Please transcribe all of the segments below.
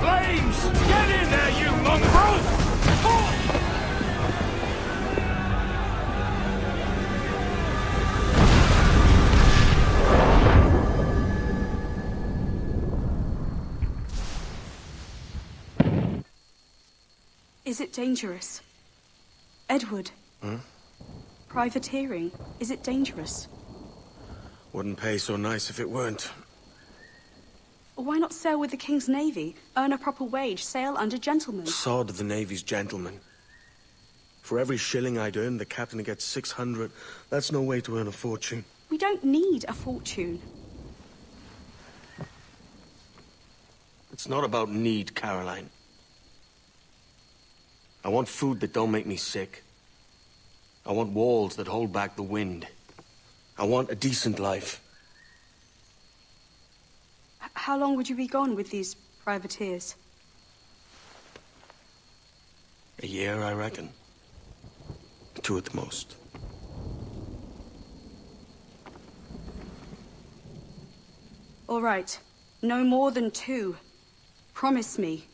flames! Get in there, you mongrel! Is it dangerous? Edward? Hmm? Privateering, is it dangerous? Wouldn't pay so nice if it weren't. Why not sail with the King's Navy? Earn a proper wage, sail under gentlemen. Sod the Navy's gentlemen. For every shilling I'd earn, the captain gets 600. That's no way to earn a fortune. We don't need a fortune. It's not about need, Caroline. I want food that don't make me sick. I want walls that hold back the wind. I want a decent life. How long would you be gone with these privateers? A year, I reckon. 2 at the most. All right. No more than 2. Promise me.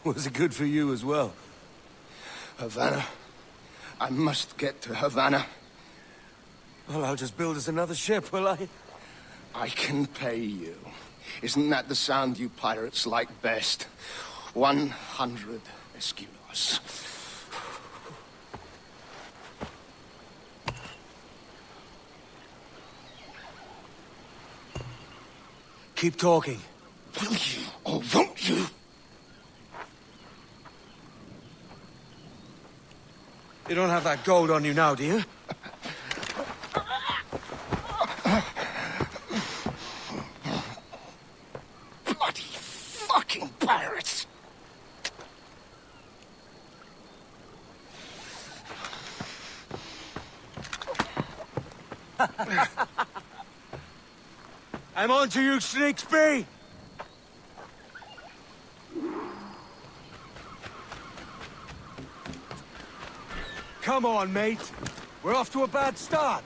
Was it good for you as well? Havana. I must get to Havana. Well, I'll just build us another ship, will I? I can pay you. Isn't that the sound you pirates like best? 100 escudos. Keep talking. Will you, or won't you? You don't have that gold on you now, do you? Bloody fucking pirates! I'm on to you, Snakesby! Come on, mate. We're off to a bad start.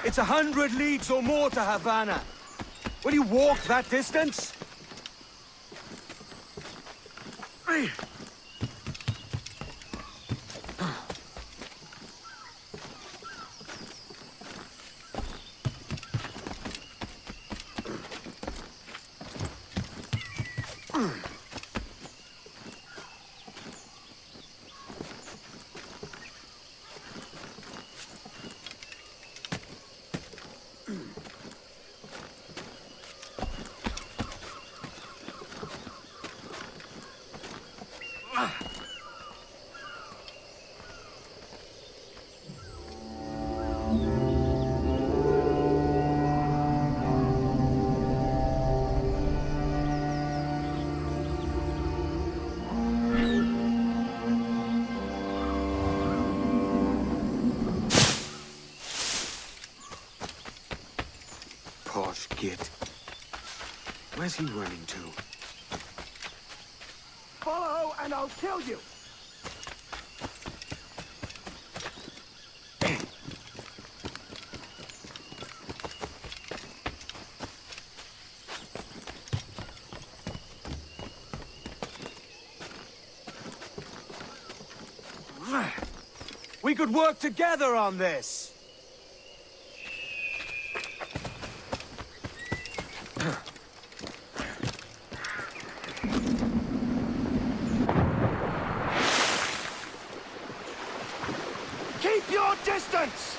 It's 100 leagues or more to Havana. Will you walk that distance? Posh git. Where's he running to? Follow and I'll kill you! could work together on this. Keep your distance!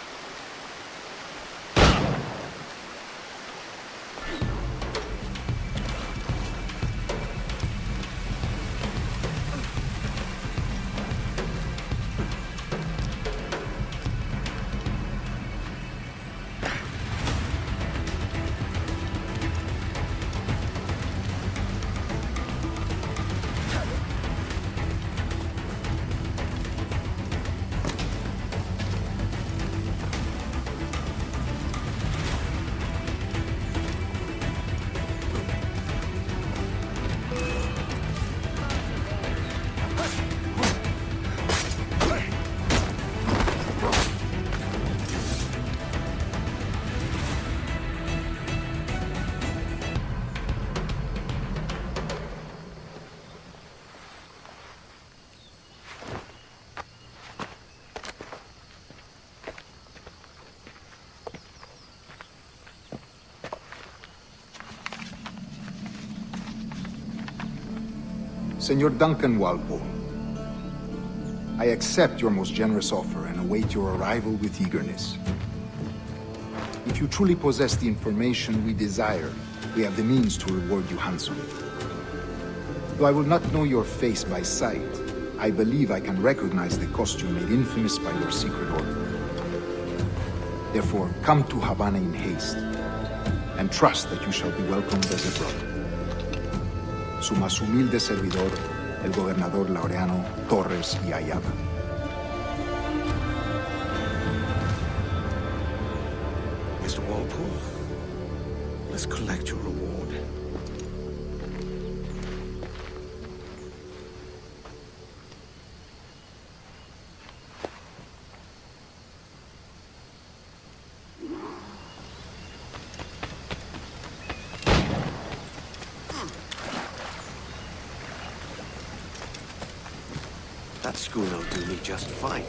Senor Duncan Walpole, I accept your most generous offer and await your arrival with eagerness. If you truly possess the information we desire, we have the means to reward you handsomely. Though I will not know your face by sight, I believe I can recognize the costume made infamous by your secret order. Therefore, come to Havana in haste, and trust that you shall be welcomed as a brother. Su más humilde servidor, el gobernador Laureano Torres y Ayala. Mr. Walpole, let's collect your reward. That schooner will do me just fine.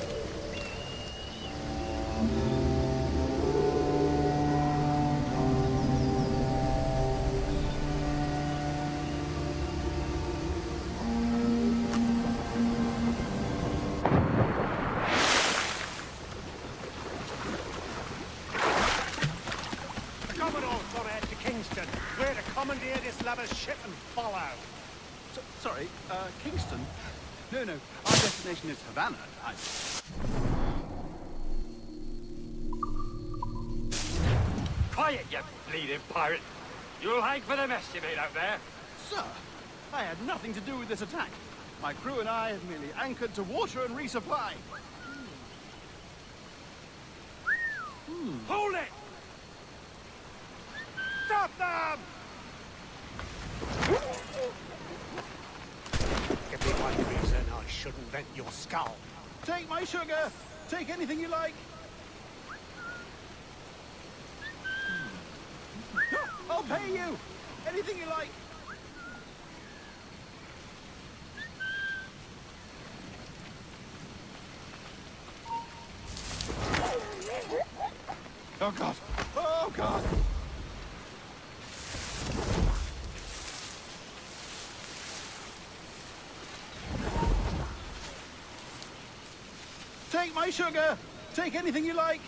Commodore Torres to Kingston. We're to commandeer this lover's ship and follow. Sorry, Kingston? No, our destination is Havana. Quiet, you bleeding pirate. You'll hang for the mess you made out there. Sir, I had nothing to do with this attack. My crew and I have merely anchored to water and resupply. Hold it! Stop them! Give me one reason I shouldn't vent your skull. Take my sugar! Take anything you like! I'll pay you! Anything you like! Oh God! Oh God! Take my sugar! Take anything you like!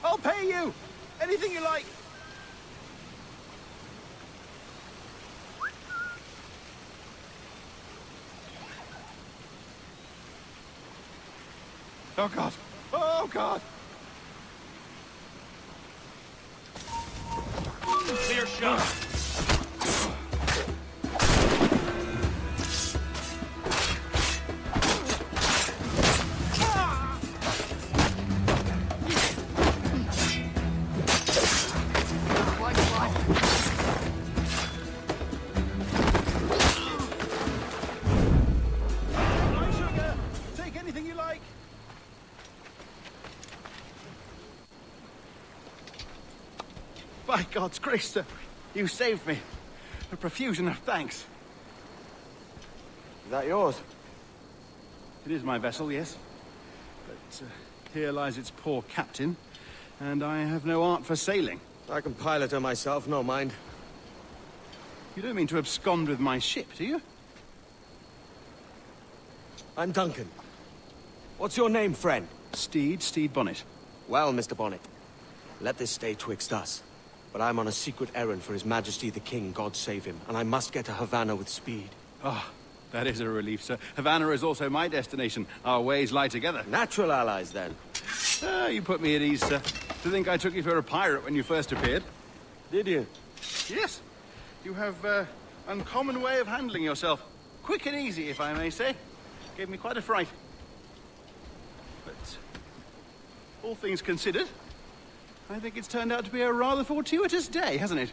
I'll pay you! Anything you like! Oh God! Oh God! Clear shot. My sugar! Take anything you like! By God's grace, sir. You saved me. A profusion of thanks. Is that yours? It is my vessel, yes. But here lies its poor captain, and I have no art for sailing. I can pilot her myself, no mind. You don't mean to abscond with my ship, do you? I'm Duncan. What's your name, friend? Steed Bonnet. Well, Mr. Bonnet, let this stay twixt us. But I'm on a secret errand for His Majesty the King, God save him, and I must get to Havana with speed. Ah, that is a relief, sir. Havana is also my destination. Our ways lie together. Natural allies, then. Ah, you put me at ease, sir. To think I took you for a pirate when you first appeared. Did you? Yes. You have uncommon way of handling yourself. Quick and easy, if I may say. Gave me quite a fright. But all things considered, I think it's turned out to be a rather fortuitous day, hasn't it?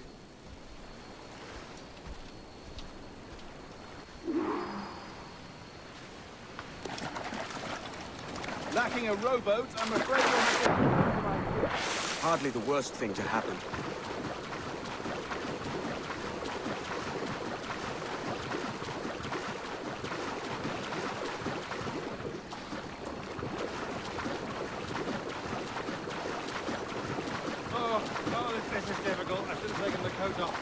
Lacking a rowboat, I'm afraid you'll Hardly the worst thing to happen. This is difficult. I should have taken the coat off.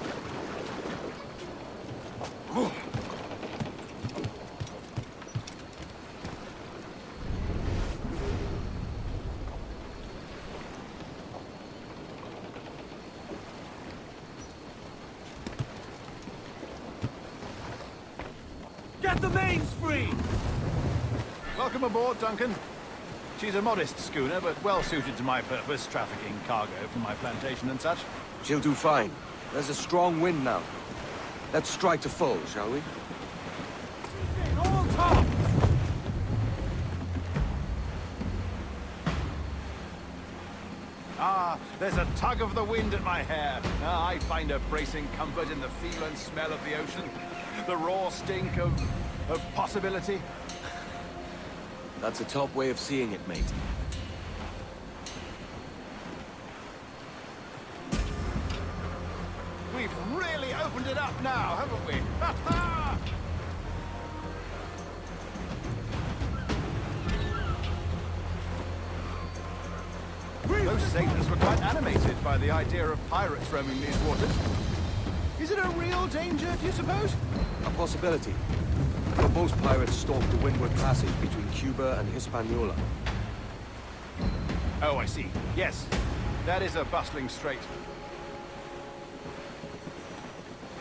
Get the mains free! Welcome aboard, Duncan. She's a modest schooner, but well suited to my purpose, trafficking cargo from my plantation and such. She'll do fine. There's a strong wind now. Let's strike to full, shall we? All tops! Ah, there's a tug of the wind at my hair. Ah, I find a bracing comfort in the feel and smell of the ocean. The raw stink of possibility. That's a top way of seeing it, mate. We've really opened it up now, haven't we? Ha ha! Those sailors were quite animated by the idea of pirates roaming these waters. Is it a real danger, do you suppose? A possibility. But most pirates stalk the windward passage between Cuba and Hispaniola. Oh, I see. Yes, that is a bustling strait.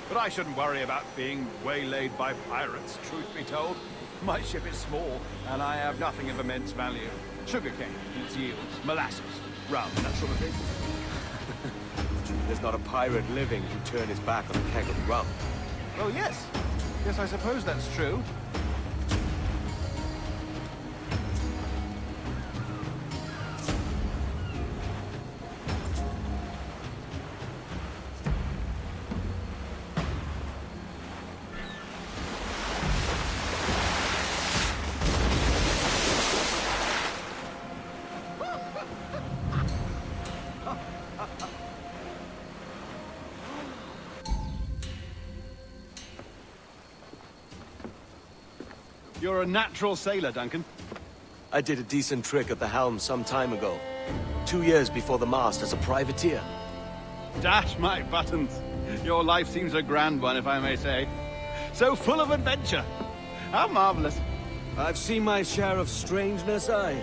But I shouldn't worry about being waylaid by pirates, truth be told. My ship is small, and I have nothing of immense value. Sugarcane, its yields, molasses, rum, that sort of thing. There's not a pirate living who'd turn his back on a keg of rum. Oh, yes. Yes, I suppose that's true. You're a natural sailor, Duncan. I did a decent trick at the helm some time ago. 2 years before the mast as a privateer. Dash my buttons. Your life seems a grand one, if I may say. So full of adventure. How marvelous. I've seen my share of strangeness, aye.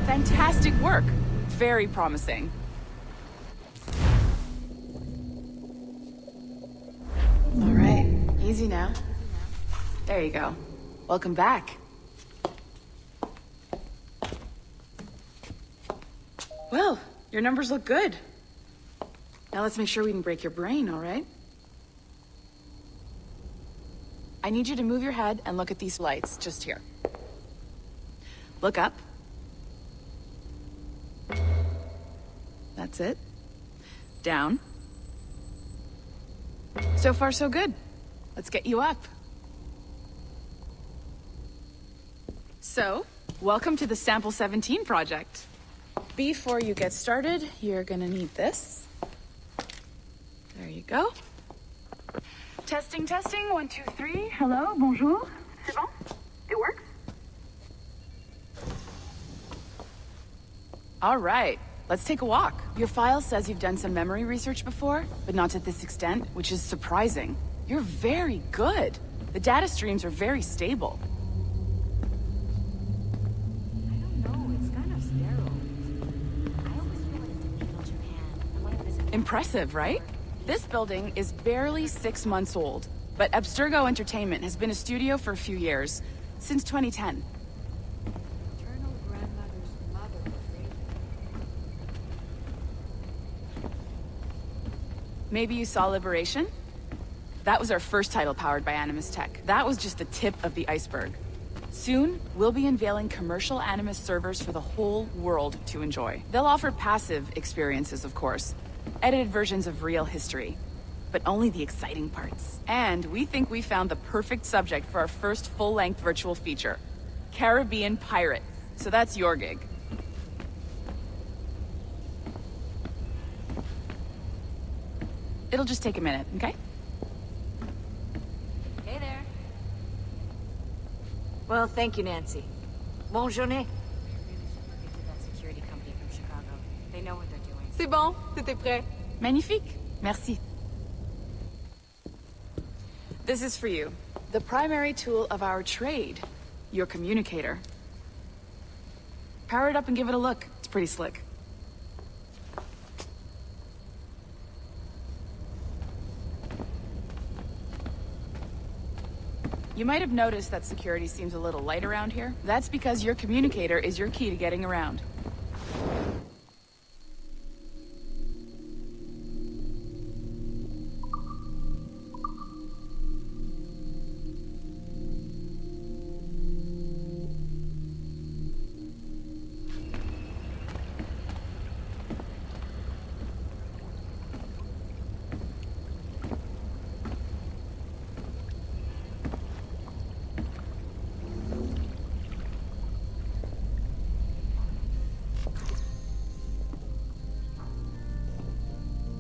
Fantastic work. Very promising. All right, easy now. There you go. Welcome back. Well, your numbers look good. Now let's make sure we can break your brain, all right? I need you to move your head and look at these lights just here. Look up. That's That's it. Down. So far, so good. Let's get you up. So, welcome to the Sample 17 project. Before you get started, you're gonna need this. There you go. Testing, testing, 1, 2, 3. Hello, bonjour. C'est bon? It works? All right, let's take a walk. Your file says you've done some memory research before, but not to this extent, which is surprising. You're very good. The data streams are very stable. I don't know, it's kind of sterile. I always feel like it's in Japan. I'm one of this. Impressive, right? This building is barely 6 months old, but Abstergo Entertainment has been a studio for a few years, since 2010. Eternal grandmother's mother was raised. Maybe you saw Liberation? That was our first title powered by Animus Tech. That was just the tip of the iceberg. Soon, we'll be unveiling commercial Animus servers for the whole world to enjoy. They'll offer passive experiences, of course. Edited versions of real history. But only the exciting parts. And we think we found the perfect subject for our first full-length virtual feature. Caribbean pirates. So that's your gig. It'll just take a minute, okay? Hey there. Well, thank you, Nancy. Bonne journée. That security company from Chicago. They know what they're doing. C'est bon, c'était prêt. Magnifique. Merci. This is for you. The primary tool of our trade. Your communicator. Power it up and give it a look. It's pretty slick. You might have noticed that security seems a little light around here. That's because your communicator is your key to getting around.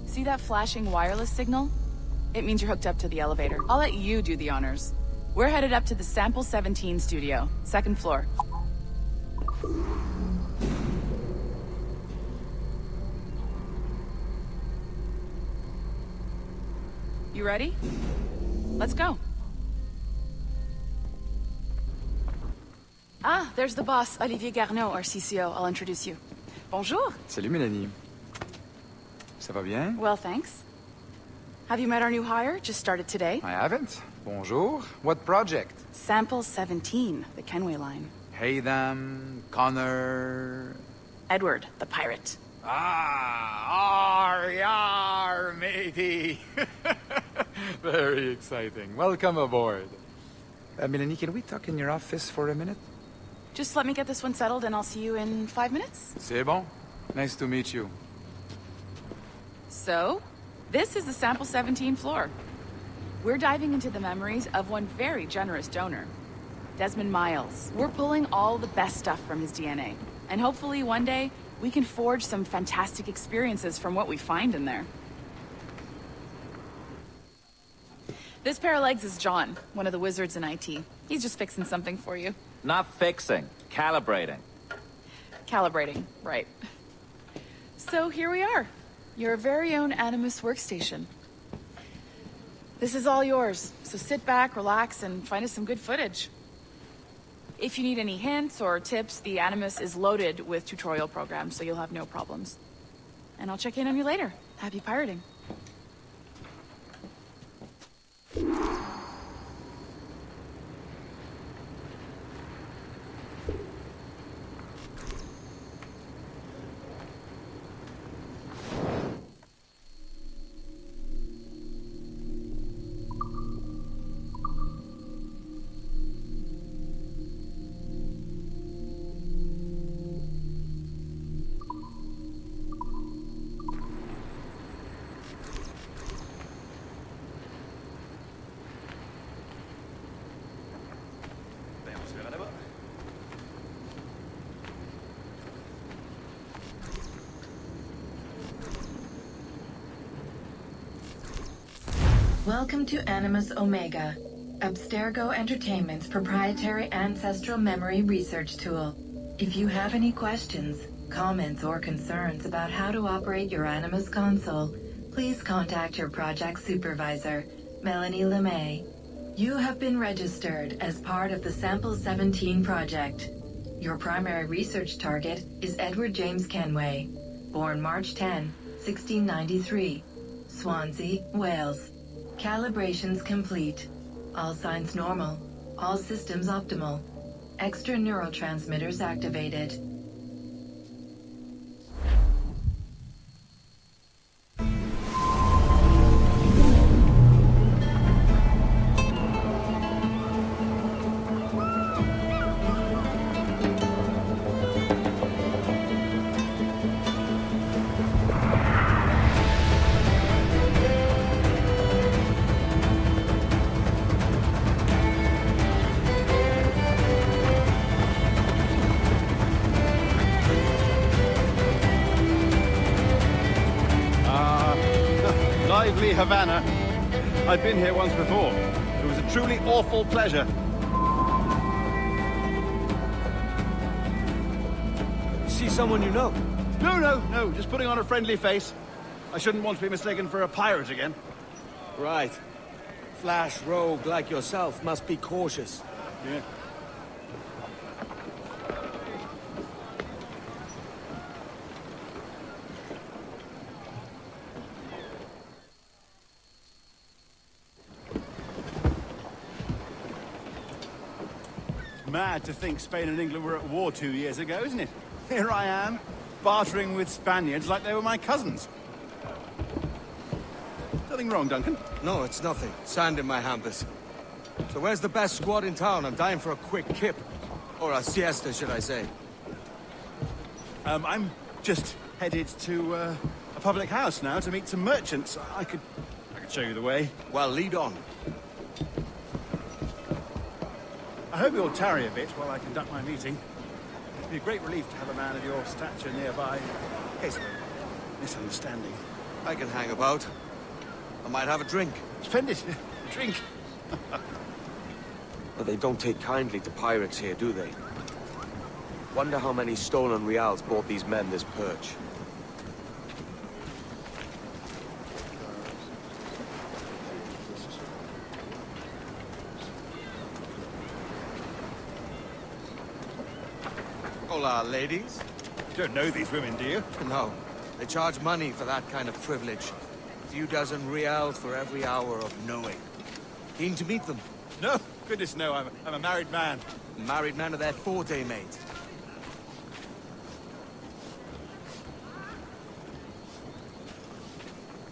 See that flashing wireless signal? It means you're hooked up to the elevator. I'll let you do the honors. We're headed up to the Sample 17 studio, 2nd floor. You ready? Let's go. Ah, there's the boss, Olivier Garneau, our CCO. I'll introduce you. Bonjour. Salut Mélanie. Ça va bien? Well, thanks. Have you met our new hire? Just started today. I haven't. Bonjour. What project? Sample 17, the Kenway line. Haytham, Connor... Edward, the pirate. Ah, yar, matey. Very exciting. Welcome aboard. Mélanie, can we talk in your office for a minute? Just let me get this one settled and I'll see you in 5 minutes. C'est bon. Nice to meet you. So, this is the Sample 17 floor. We're diving into the memories of one very generous donor, Desmond Miles. We're pulling all the best stuff from his DNA. And hopefully one day, we can forge some fantastic experiences from what we find in there. This pair of legs is John, one of the wizards in IT. He's just fixing something for you. Not fixing, calibrating. Calibrating, right. So here we are. Your very own Animus workstation. This is all yours, so sit back, relax, and find us some good footage. If you need any hints or tips, the Animus is loaded with tutorial programs, so you'll have no problems. And I'll check in on you later. Happy pirating. Welcome to Animus Omega, Abstergo Entertainment's proprietary ancestral memory research tool. If you have any questions, comments, or concerns about how to operate your Animus console, please contact your project supervisor, Melanie LeMay. You have been registered as part of the Sample 17 project. Your primary research target is Edward James Kenway, born March 10, 1693, Swansea, Wales. Calibrations complete. All signs normal. All systems optimal. Extra neurotransmitters activated. Lively Havana. I've been here once before. It was a truly awful pleasure. See someone you know? No. Just putting on a friendly face. I shouldn't want to be mistaken for a pirate again. Right. Flash rogue like yourself must be cautious. Yeah. Mad to think Spain and England were at war 2 years ago, isn't it? Here I am, bartering with Spaniards like they were my cousins. Nothing wrong, Duncan? No, it's nothing. Sand in my hampers. So where's the best squad in town? I'm dying for a quick kip. Or a siesta, should I say. I'm just headed to a public house now to meet some merchants. I could show you the way. Well, lead on. I hope you'll tarry a bit while I conduct my meeting. It'd be a great relief to have a man of your stature nearby, in case of a misunderstanding. I can hang about. I might have a drink. Splendid. Drink. But they don't take kindly to pirates here, do they? Wonder how many stolen reals bought these men this perch. Hola, ladies. You don't know these women, do you? No. They charge money for that kind of privilege. A few dozen reals for every hour of knowing. Keen to meet them? No, goodness no, I'm a married man. Married man of their forte, mate.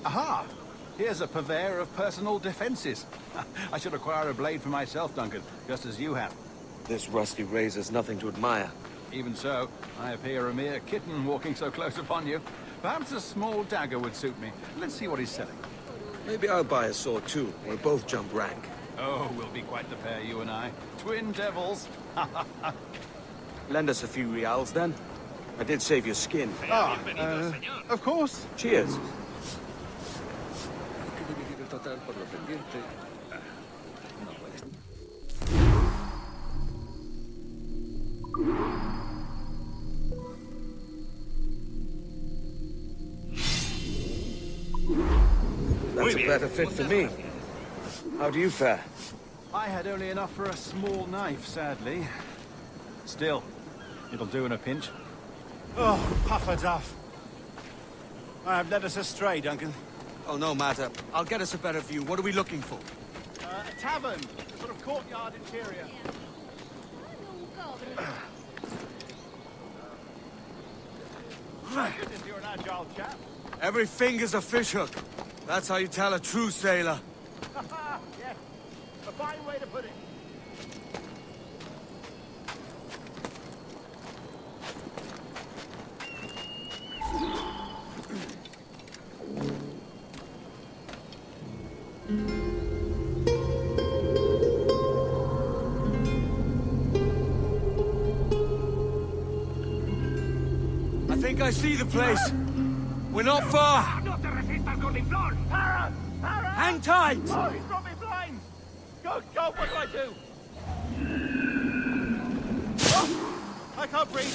Aha! Here's a purveyor of personal defenses. I should acquire a blade for myself, Duncan, just as you have. This rusty razor's nothing to admire. Even so, I appear a mere kitten walking so close upon you. Perhaps a small dagger would suit me. Let's see what he's selling. Maybe I'll buy a sword too. We'll both jump rank. Oh, we'll be quite the pair, you and I. Twin devils. Lend us a few reals, then. I did save your skin. Of course. Cheers. That's a better fit for me. How do you fare? I had only enough for a small knife, sadly. Still, it'll do in a pinch. Oh, puffer duff. I have led us astray, Duncan. Oh, no matter. I'll get us a better view. What are we looking for? A tavern, a sort of courtyard interior. My goodness, you're an agile chap. Every finger's a fishhook. That's how you tell a true sailor. Yes, a fine way to put it. I think I see the place. We're not far. No te resistas, gordinflón! Para! Para! Hang tight! Oh, he's got me blind! Go, go, what do I do? Oh, I can't breathe.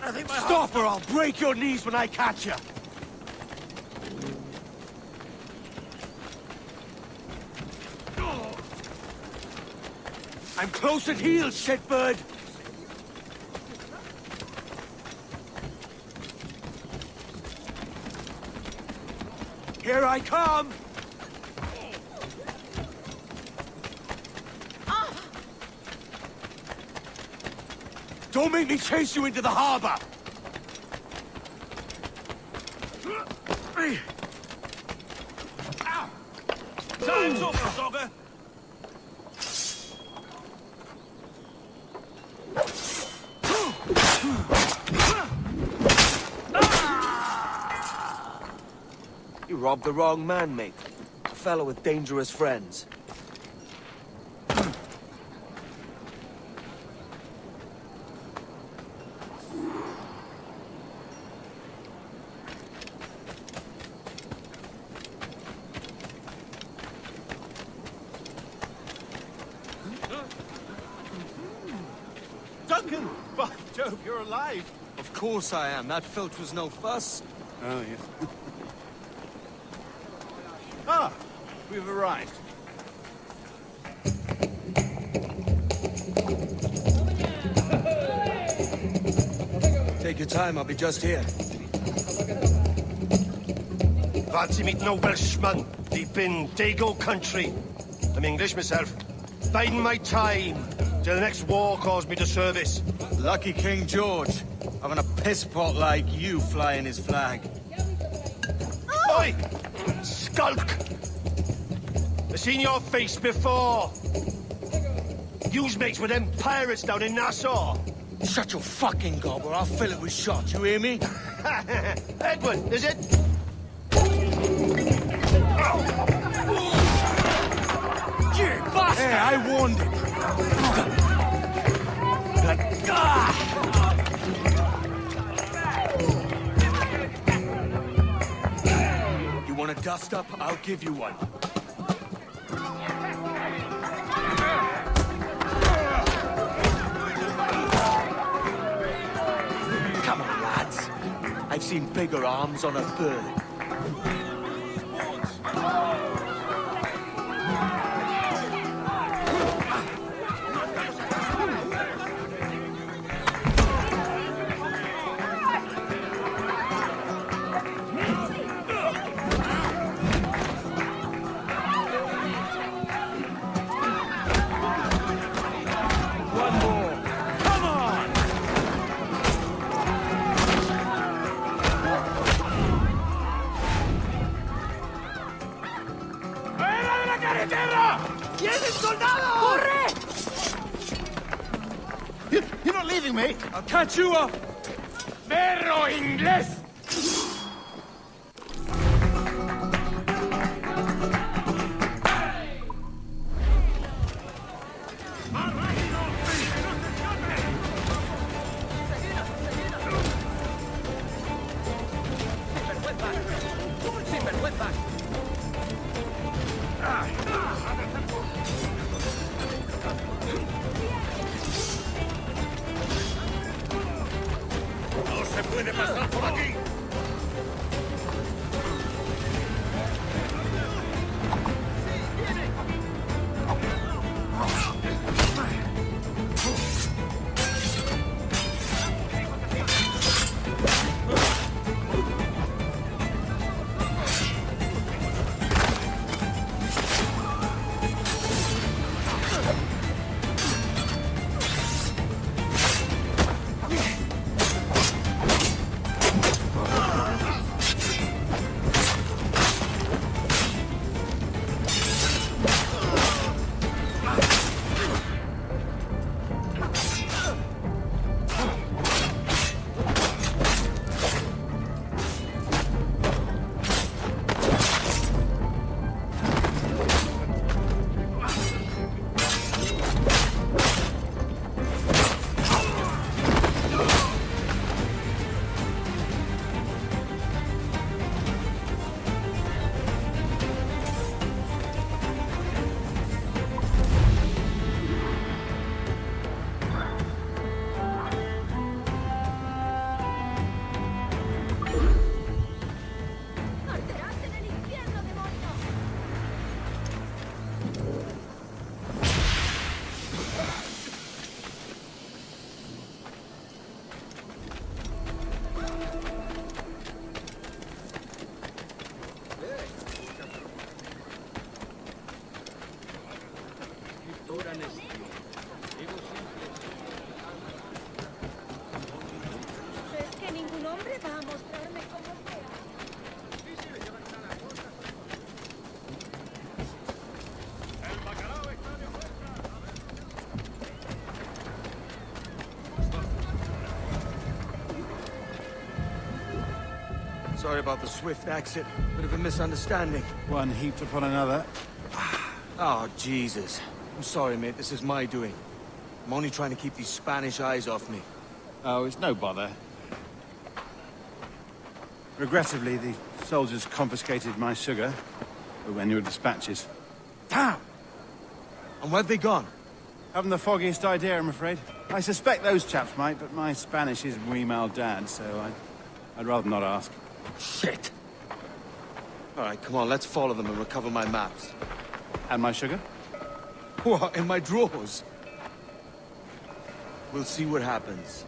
I think my Stop or I'll break your knees when I catch you! I'm close at heel, shitbird! Here I come! Don't make me chase you into the harbor! Time's up, dogger! You robbed the wrong man, mate. A fellow with dangerous friends. Duncan! By Jove, you're alive! Of course I am. That filch was no fuss. Oh, yes. Ah, we've arrived. Take your time, I'll be just here. Fancy meeting no Welshman deep in Dago country. I'm English myself. Biding my time till the next war calls me to service. Lucky King George, having a piss pot like you flying his flag. Oi! Skulk! I've seen your face before. You's mates with them pirates down in Nassau. Shut your fucking gob or I'll fill it with shot, you hear me? Edward, is it? You bastard! Hey, I warned him. You want a dust up? I'll give you one. Come on, lads. I've seen bigger arms on a bird. You're not leaving me! I'll catch you up! Perro inglés! No se puede pasar por aquí. Es que ningún hombre va a mostrarme cómo sea. Sorry about the swift exit. Bit of a misunderstanding. One heaped upon another. Oh, Jesus. I'm sorry, mate. This is my doing. I'm only trying to keep these Spanish eyes off me. Oh, it's no bother. Regrettably, the soldiers confiscated my sugar when your dispatches. Damn! And where have they gone? Haven't the foggiest idea, I'm afraid. I suspect those chaps might, but my Spanish is muy mal dad, so I'd rather not ask. Shit! All right, come on, let's follow them and recover my maps. And my sugar? What, in my drawers? We'll see what happens.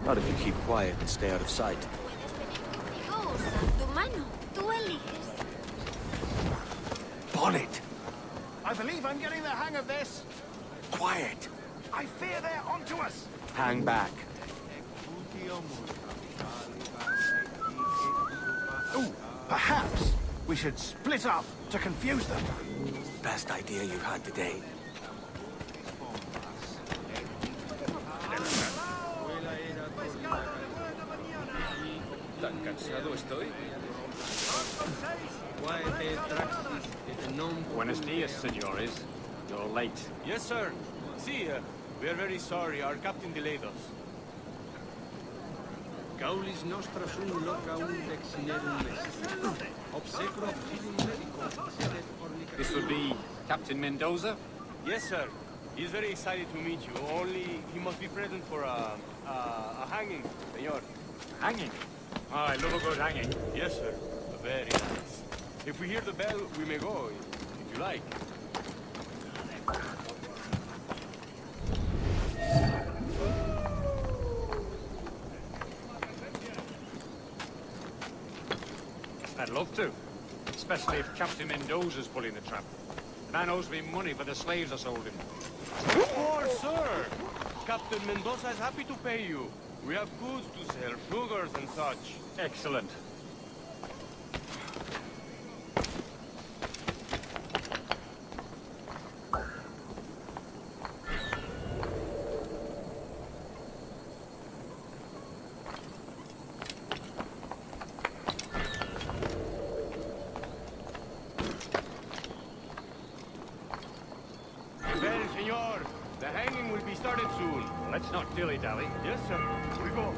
Not if you keep quiet and stay out of sight. Bonnet! I believe I'm getting the hang of this. Quiet! I fear they're onto us. Hang back. Ooh, perhaps we should split up to confuse them. Best idea you had today. Tan cansado estoy. Buenos dias, senores. You're late. Yes, sir. See, we are very sorry. Our captain delayed us. Gaulis nostra sunt loca unde excinerum est. Obsecro obsidium medico, sed fornica. This would be Captain Mendoza? Yes, sir. He's very excited to meet you. Only he must be present for a hanging, senor. Hanging? Oh, I love a good hanging. Yes, sir. Very nice. If we hear the bell, we may go, if you like. I'd love to. Especially if Captain Mendoza's pulling the trap. The man owes me money for the slaves I sold him. Of course, sir. Captain Mendoza is happy to pay you. We have goods to sell, sugars and such. Excellent. Well, senor, the hanging will be started soon. Let's not dilly-dally. Yes, sir. We go.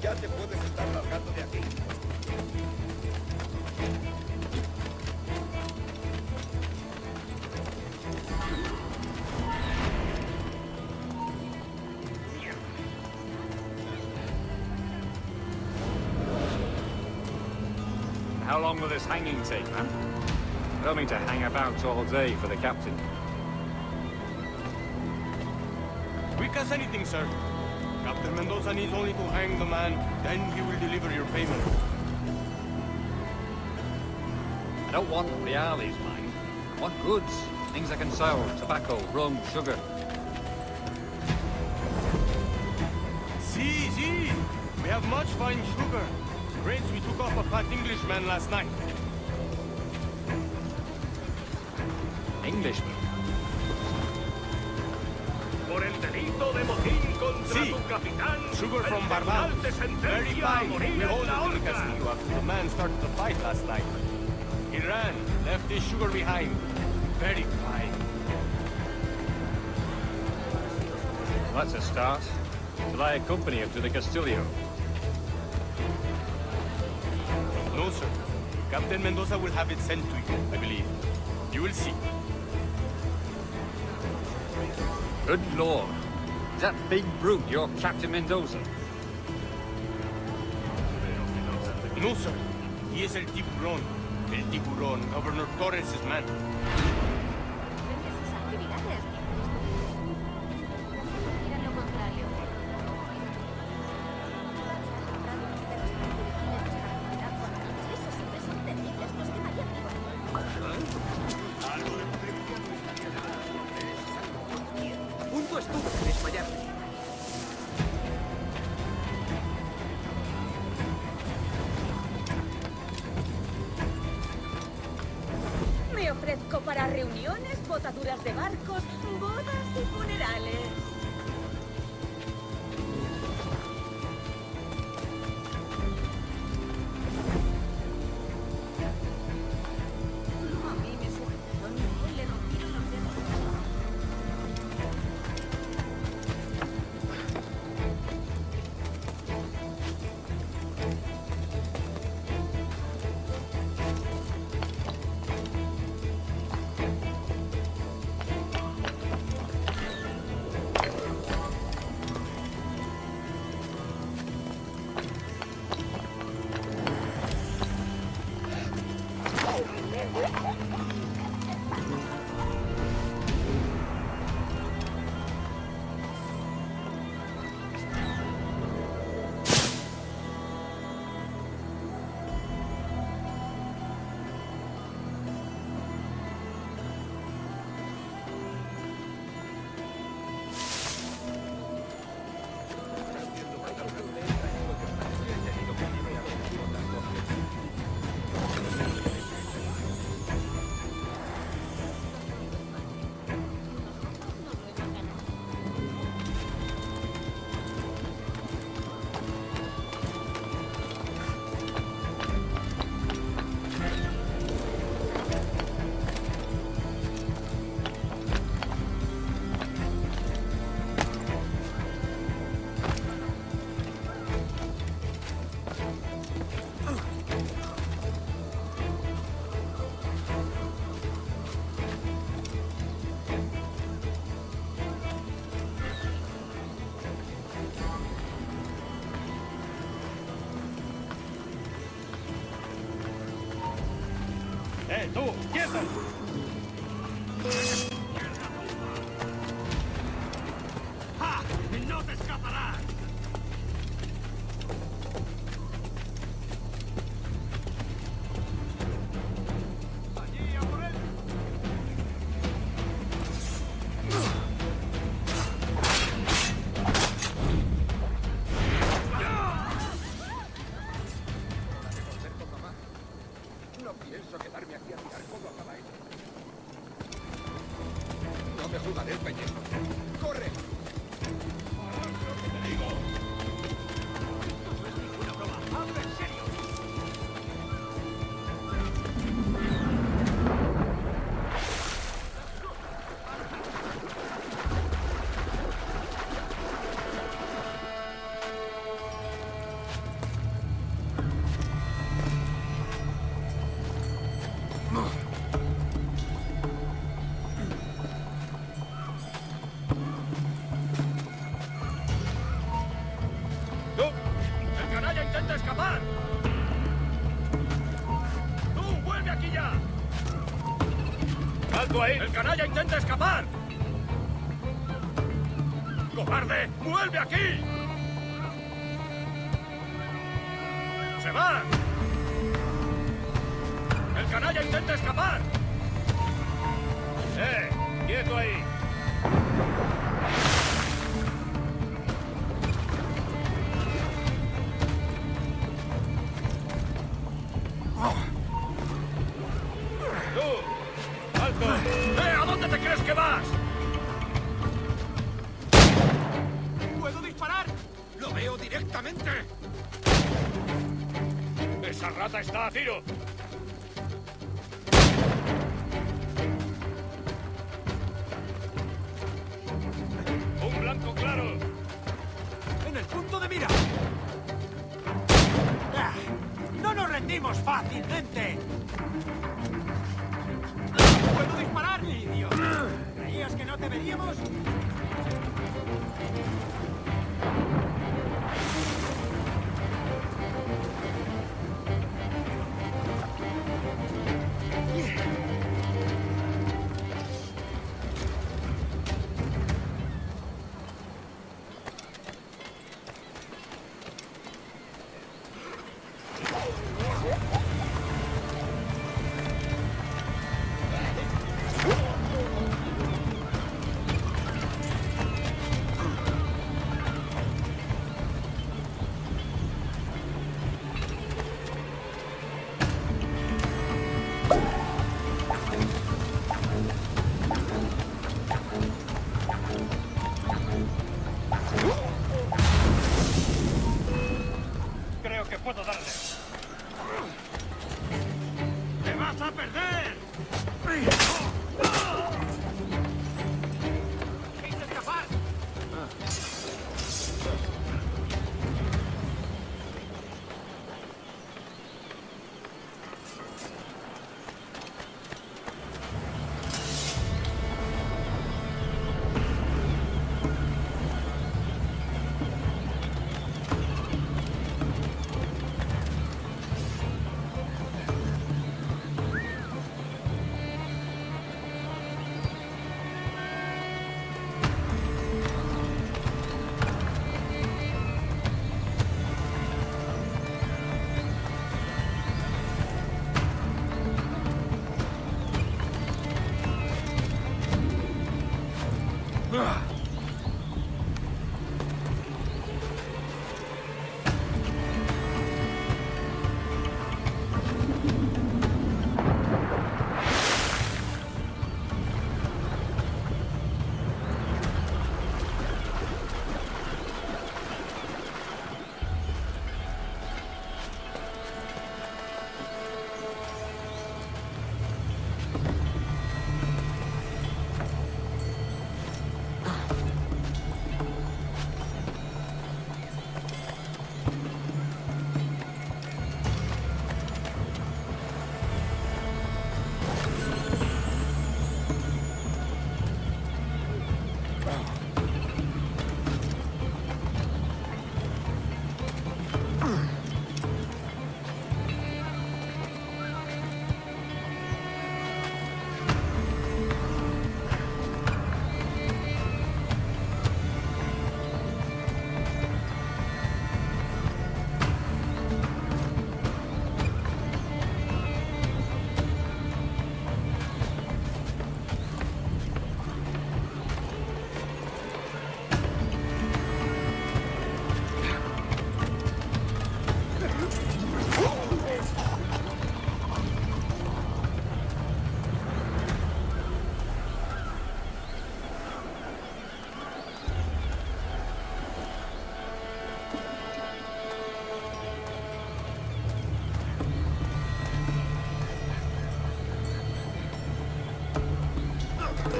Ya te puedes estar largando de aquí. How long will this hanging take, man? I don't mean to hang about all day for the captain. Quick as anything, sir. Captain Mendoza needs only to hang the man, then he will deliver your payment. I don't want reales, mine. I want goods. Things I can sell. Tobacco, rum, sugar. See. We have much fine sugar. Crates we took off a fat Englishman last night. Englishman? Por el delito de motín contra Sí. tu capitán. Sugar el from tribunal Barbados. te Very sentencia a fine. morir We en hold la it in the horca. castillo after the man started the fight last night. He ran, left his sugar behind. Very fine. That's a start. Shall I accompany him to the Castillo? No, sir. Captain Mendoza will have it sent to you, I believe. You will see. Good lord. Is that big brute your Captain Mendoza? No, sir. He is el tiburón. El tiburón, Governor Torres' man. Punto estuvo de desmayarme. Me ofrezco para reuniones, botaduras de barcos, bodas y funerales. No, a mí me sujetaron y le rompieron los dedos. ¡Tú, quieto! ¡Ja! ¡No te escaparás! ¡Allí, a por él! No pienso quedarme aquí a tirar codo a caballo. No me jugaré el pellejo. ¡Corre! ¡Haz lo que te digo! Esto no es ninguna broma. ¡Habla en serio! ¡Tú! ¡El canalla intenta escapar! ¡Tú, vuelve aquí ya! ¡Alto ahí! ¡El canalla intenta escapar! ¡Cobarde! ¡Vuelve aquí! ¡Se va! ¡El canalla intenta escapar! ¡Quieto ahí! ¡Tú! ¡Alto! ¿A dónde te crees que vas? ¿Puedo disparar? ¡Lo veo directamente! ¡Esa rata está a tiro! ¡Un blanco claro! ¡En el punto de mira! ¡Ah! ¡No nos rendimos fácilmente! ¿Puedo disparar, idiota? ¿Creías que no te veríamos? Creo que puedo darle. ¡Te vas a perder! ¡Quise escapar!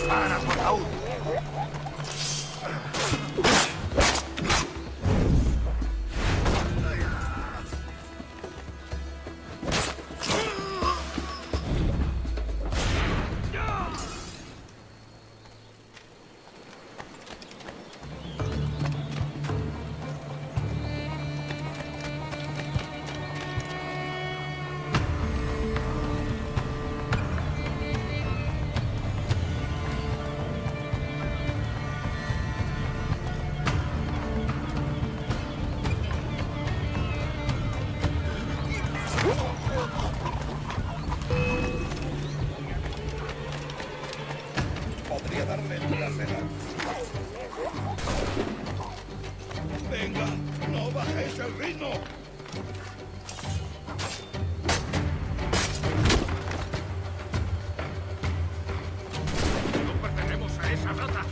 ¡Para, por favor! darle placer. Venga, no bajéis el ritmo. No pertenecemos a esa rata.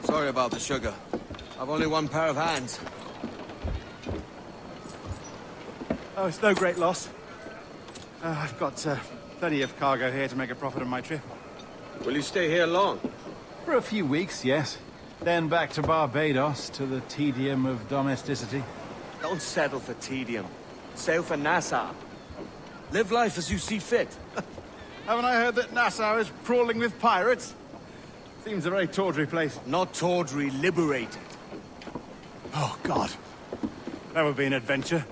Sorry about the sugar. I've only one pair of hands. Oh, it's no great loss. I've got plenty of cargo here to make a profit on my trip. Will you stay here long? For a few weeks, yes. Then back to Barbados, to the tedium of domesticity. Don't settle for tedium. Sail for Nassau. Live life as you see fit. Haven't I heard that Nassau is crawling with pirates? Seems a very tawdry place. Not tawdry, liberated. Oh, God. That would be an adventure.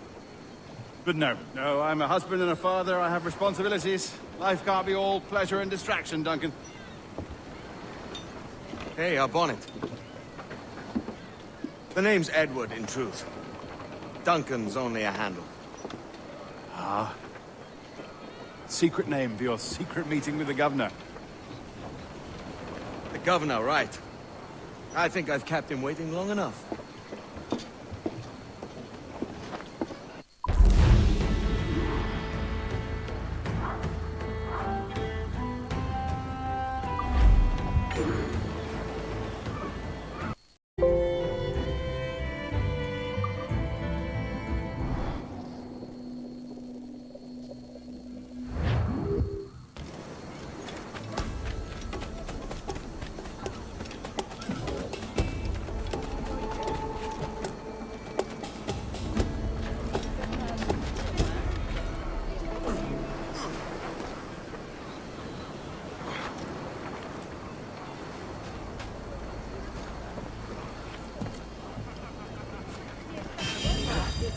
But no, I'm a husband and a father. I have responsibilities. Life can't be all pleasure and distraction, Duncan. Hey, our bonnet. The name's Edward, in truth. Duncan's only a handle. Ah. Secret name for your secret meeting with the governor. The governor, right. I think I've kept him waiting long enough.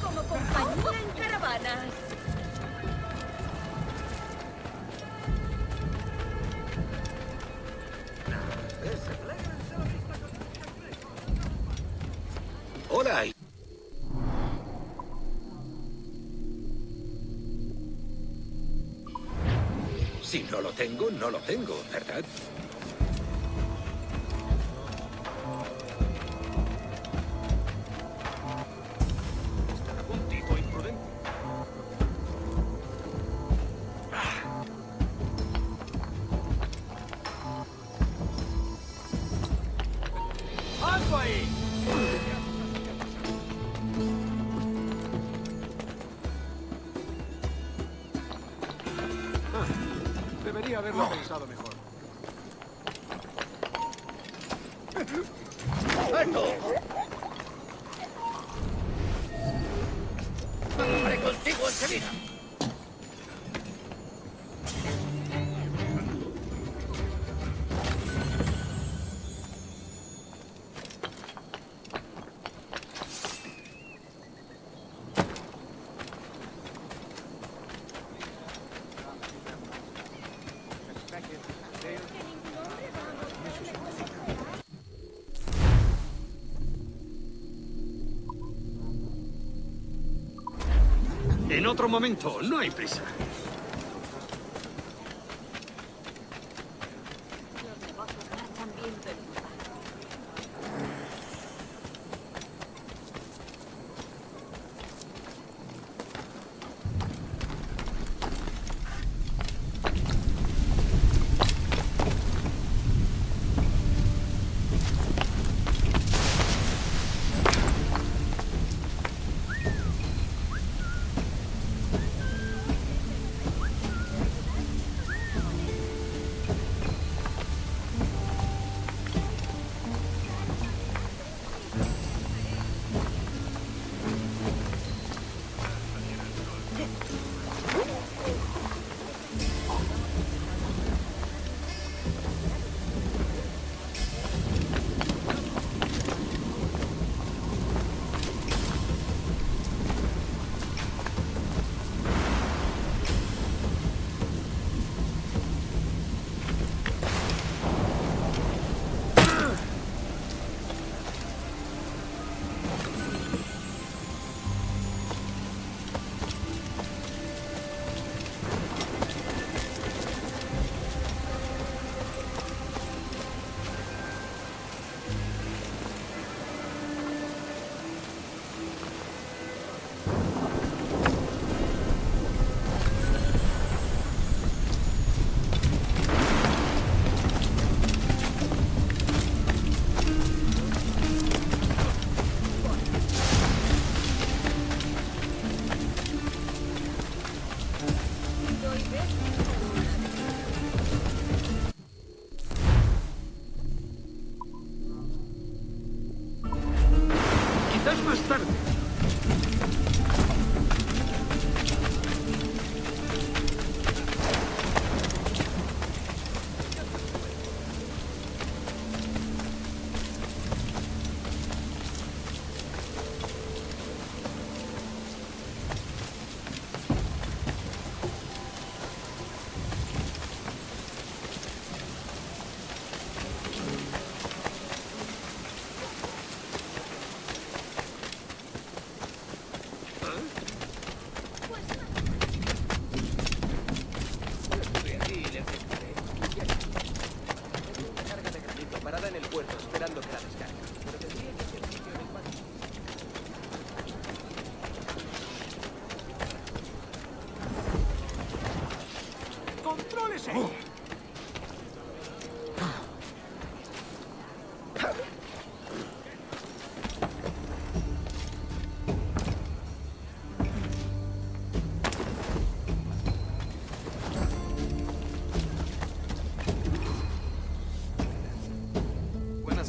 Como compañía en caravanas. Hola. Si no lo tengo, no lo tengo, ¿verdad? Debería haberlo pensado mejor. Haré contigo enseguida. En otro momento, no hay prisa.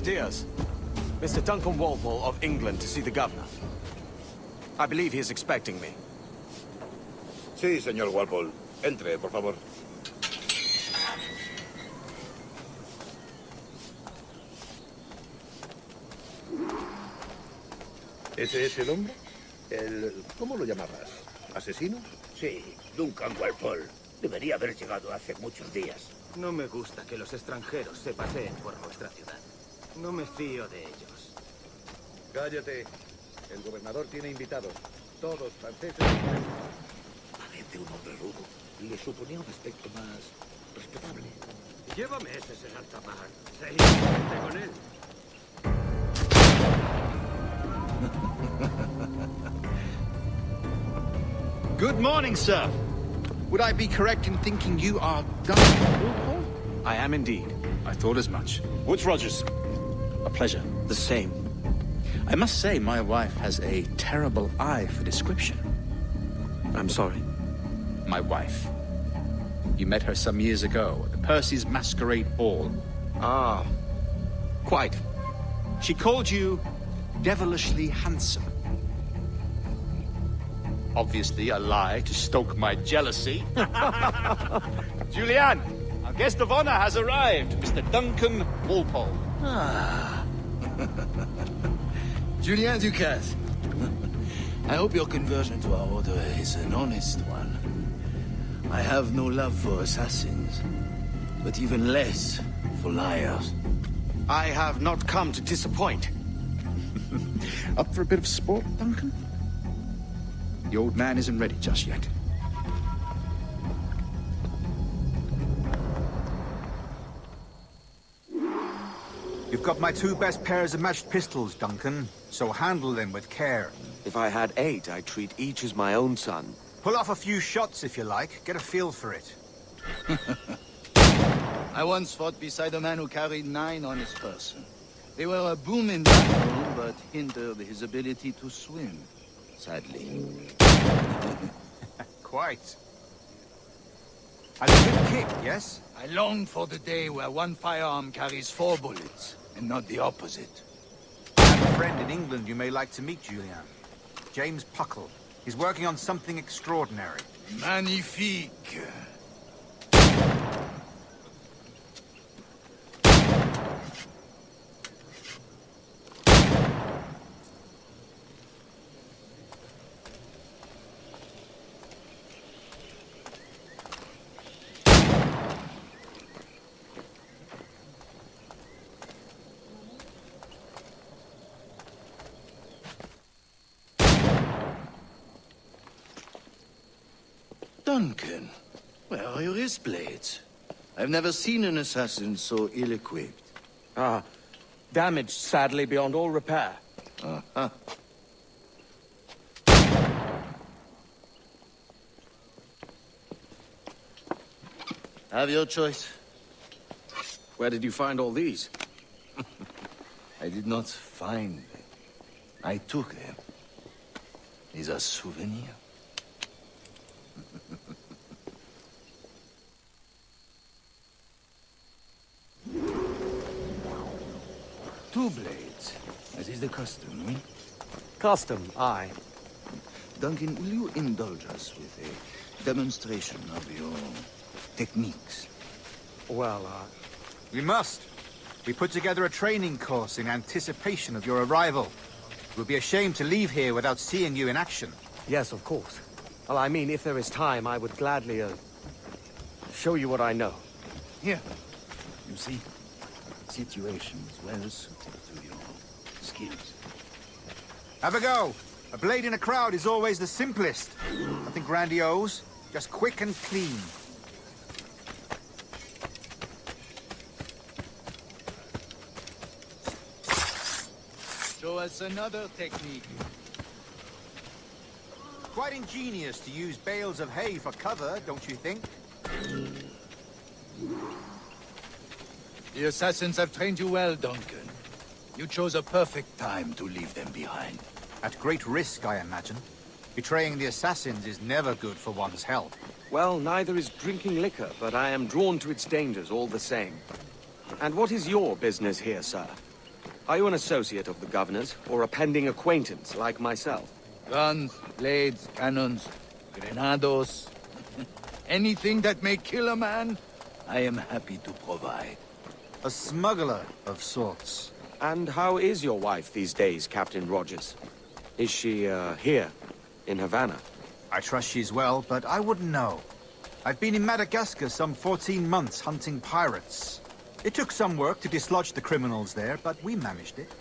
dias. Mr. Duncan Walpole of England to see the governor. I believe he is expecting me. Sí, señor Walpole. Entre, por favor. ¿Ese es el hombre? ¿Cómo lo llamarás? ¿Asesino? Sí, Duncan Walpole. Debería haber llegado hace muchos días. No me gusta que los extranjeros se paseen por nuestra ciudad. No me fío de ellos. Cállate. El gobernador tiene invitados. Todos franceses. Parece un hombre rudo. Le suponía un aspecto más respetable. Llévame ese en alta mar. Sé con él. Good morning, sir. Would I be correct in thinking you are Duncan? I am indeed. I thought as much. Woods Rogers. A pleasure. The same. I must say, my wife has a terrible eye for description. I'm sorry. My wife. You met her some years ago at the Percy's Masquerade Ball. Ah, quite. She called you devilishly handsome. Obviously a lie to stoke my jealousy. Julianne, our guest of honor has arrived, Mr. Duncan Walpole. Ah. Julien Ducasse. I hope your conversion to our order is an honest one. I have no love for assassins, but even less for liars. I have not come to disappoint. Up for a bit of sport, Duncan? The old man isn't ready just yet. You've got my 2 best pairs of matched pistols, Duncan, so handle them with care. If I had 8, I'd treat each as my own son. Pull off a few shots if you like. Get a feel for it. I once fought beside a man who carried 9 on his person. They were a boom in battle, but hindered his ability to swim, sadly. Quite. A good kick, yes? I long for the day where one firearm carries 4 bullets, and not the opposite. I have a friend in England you may like to meet, Julian. James Puckle. He's working on something extraordinary. Magnifique. Duncan, where are your wrist blades? I've never seen an assassin so ill-equipped. Ah, damaged sadly beyond all repair. Uh-huh. Have your choice. Where did you find all these? I did not find them. I took them. These are souvenirs. 2 blades, as is the custom, oui? Custom, aye. Duncan, will you indulge us with a demonstration of your techniques? Well, We must. We put together a training course in anticipation of your arrival. It would be a shame to leave here without seeing you in action. Yes, of course. Well, I mean, if there is time, I would gladly, show you what I know. Here. You see? Situations well suited to your skills. Have a go. A blade in a crowd is always the simplest. Nothing grandiose, just quick and clean. Show us another technique. Quite ingenious to use bales of hay for cover, don't you think? The assassins have trained you well, Duncan. You chose a perfect time to leave them behind. At great risk, I imagine. Betraying the assassins is never good for one's health. Well, neither is drinking liquor, but I am drawn to its dangers all the same. And what is your business here, sir? Are you an associate of the governor's, or a pending acquaintance like myself? Guns, blades, cannons, grenados. Anything that may kill a man, I am happy to provide. A smuggler of sorts. And how is your wife these days, Captain Rogers? Is she, here, in Havana? I trust she's well, but I wouldn't know. I've been in Madagascar some 14 months hunting pirates. It took some work to dislodge the criminals there, but we managed it.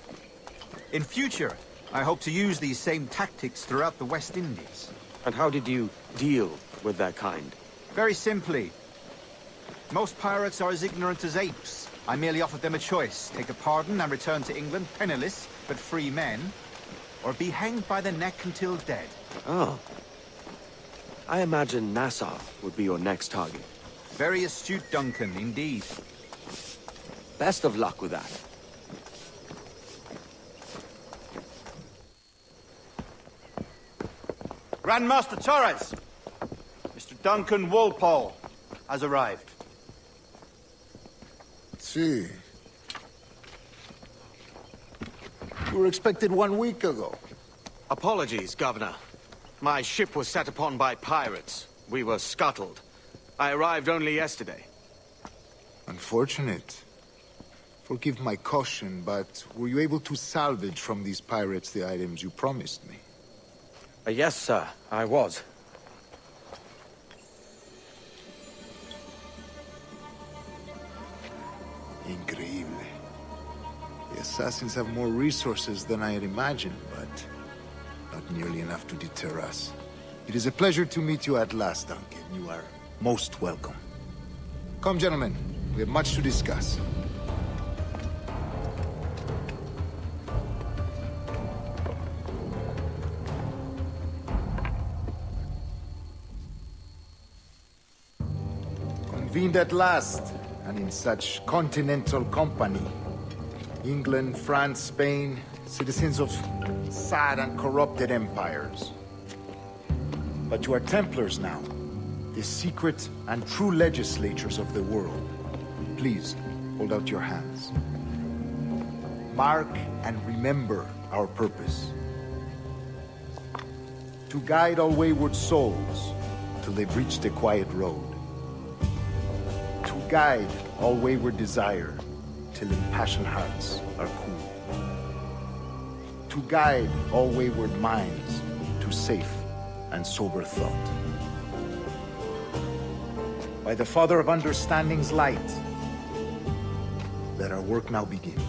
In future, I hope to use these same tactics throughout the West Indies. And how did you deal with their kind? Very simply. Most pirates are as ignorant as apes. I merely offered them a choice. Take a pardon and return to England penniless, but free men, or be hanged by the neck until dead. Oh. I imagine Nassau would be your next target. Very astute, Duncan, indeed. Best of luck with that. Grandmaster Torres! Mr. Duncan Walpole has arrived. See. You were expected 1 week ago. Apologies, Governor. My ship was set upon by pirates. We were scuttled. I arrived only yesterday. Unfortunate. Forgive my caution, but were you able to salvage from these pirates the items you promised me? Yes, sir, I was. Increíble. The assassins have more resources than I had imagined, but not nearly enough to deter us. It is a pleasure to meet you at last, Duncan. You are most welcome. Come, gentlemen. We have much to discuss. Convened at last, and in such continental company. England, France, Spain, citizens of sad and corrupted empires. But you are Templars now, the secret and true legislators of the world. Please, hold out your hands. Mark and remember our purpose. To guide all wayward souls till they've reached the quiet road. To guide all wayward desire till impassioned hearts are cool. To guide all wayward minds to safe and sober thought. By the Father of Understanding's light, let our work now begin.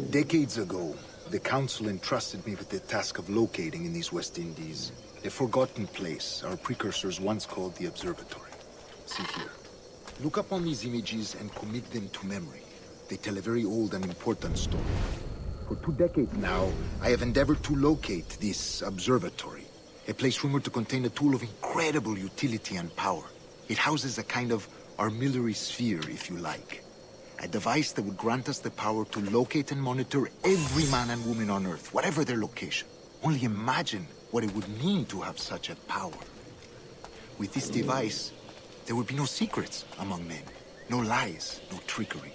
Decades ago, the Council entrusted me with the task of locating in these West Indies a forgotten place our precursors once called the Observatory. See here. Look up on these images and commit them to memory. They tell a very old and important story. For 2 decades now, I have endeavored to locate this observatory, a place rumored to contain a tool of incredible utility and power. It houses a kind of armillary sphere, if you like. A device that would grant us the power to locate and monitor every man and woman on Earth, whatever their location. Only imagine what it would mean to have such a power. With this device, there would be no secrets among men, no lies, no trickery.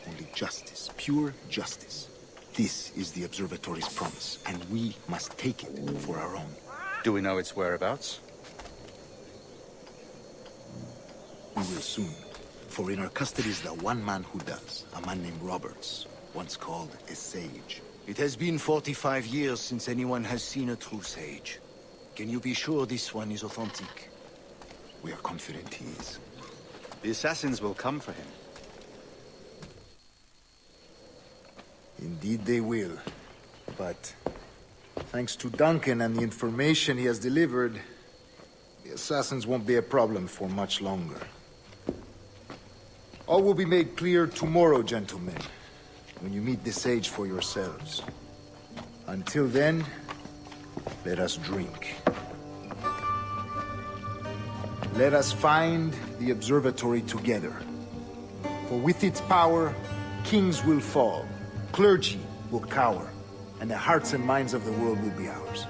Only justice, pure justice. This is the Observatory's promise, and we must take it for our own. Do we know its whereabouts? We will soon. For in our custody is the one man who does, a man named Roberts, once called a sage. It has been 45 years since anyone has seen a true sage. Can you be sure this one is authentic? We are confident he is. The assassins will come for him. Indeed they will. But thanks to Duncan and the information he has delivered, the assassins won't be a problem for much longer. All will be made clear tomorrow, gentlemen, when you meet the sage for yourselves. Until then, let us drink. Let us find the observatory together. For with its power, kings will fall, clergy will cower, and the hearts and minds of the world will be ours.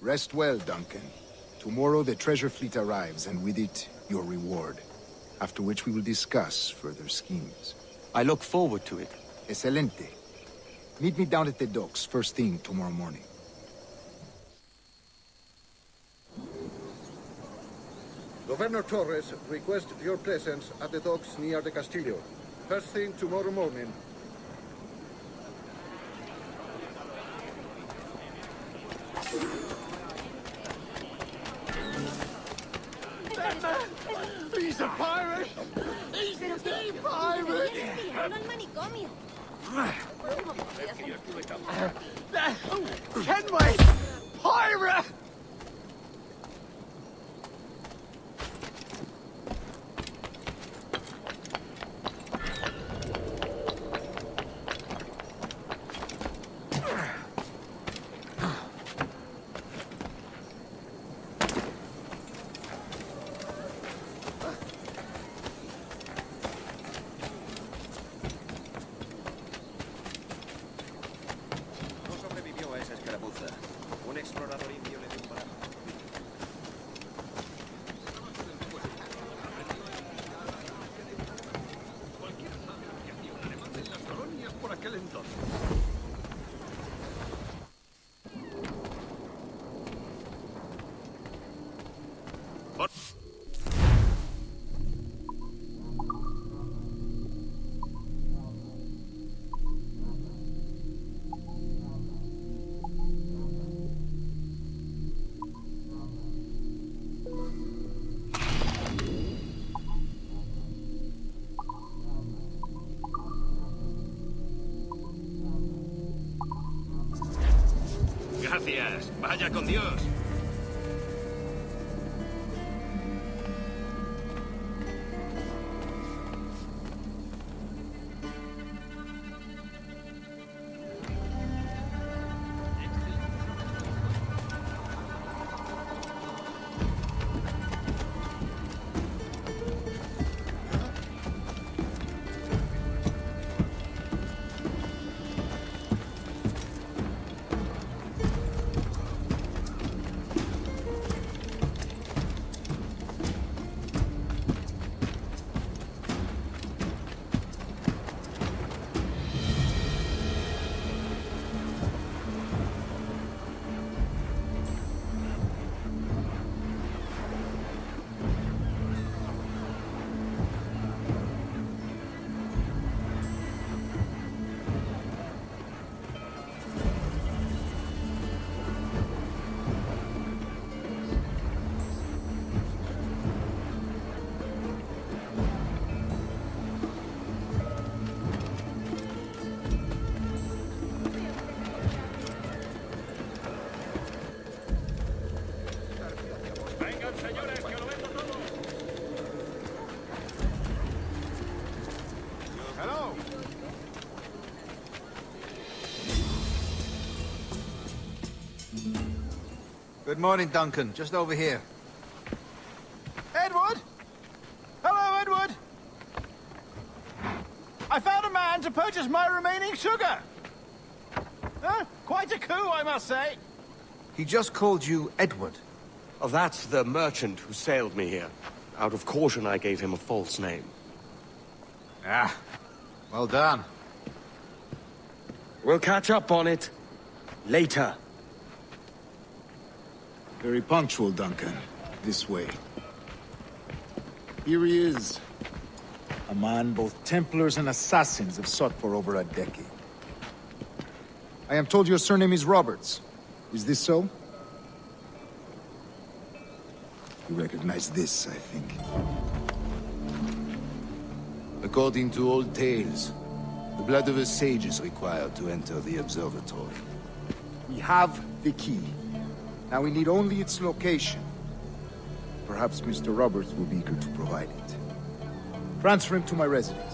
Rest well, Duncan. Tomorrow the treasure fleet arrives, and with it, your reward. After which we will discuss further schemes. I look forward to it. Excelente. Meet me down at the docks first thing tomorrow morning. Governor Torres requests your presence at the docks near the Castillo. First thing tomorrow morning. He's a pirate! He's a pirate! Kenway! Pirate! Gracias. Vaya con Dios. Good morning, Duncan. Just over here. Edward? Hello, Edward! I found a man to purchase my remaining sugar! Huh? Quite a coup, I must say. He just called you Edward. Oh, that's the merchant who sailed me here. Out of caution, I gave him a false name. Ah, well done. We'll catch up on it later. Very punctual, Duncan. This way. Here he is. A man both Templars and assassins have sought for over a decade. I am told your surname is Roberts. Is this so? You recognize this, I think. According to old tales, the blood of a sage is required to enter the observatory. We have the key. Now we need only its location. Perhaps Mr. Roberts will be eager to provide it. Transfer him to my residence.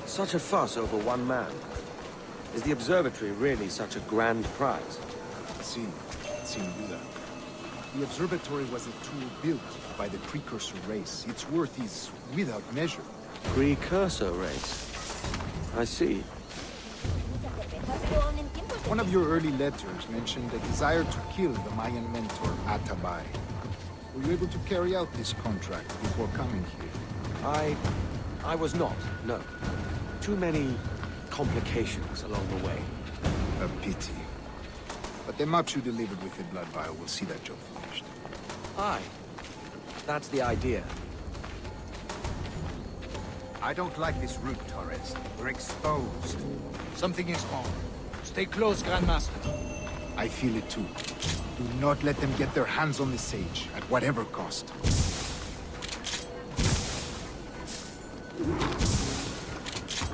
Such a fuss over one man. Is the observatory really such a grand prize? Sin duda. The observatory was a tool built by the precursor race. Its worth is without measure. Precursor race? I see. One of your early letters mentioned a desire to kill the Mayan mentor, Atabai. Were you able to carry out this contract before coming here? I was not, no. Too many complications along the way. A pity. But the maps you delivered with the blood vial will see that job finished. Aye. That's the idea. I don't like this route, Torres. We're exposed. Something is wrong. Stay close, Grandmaster. I feel it too. Do not let them get their hands on the sage, at whatever cost.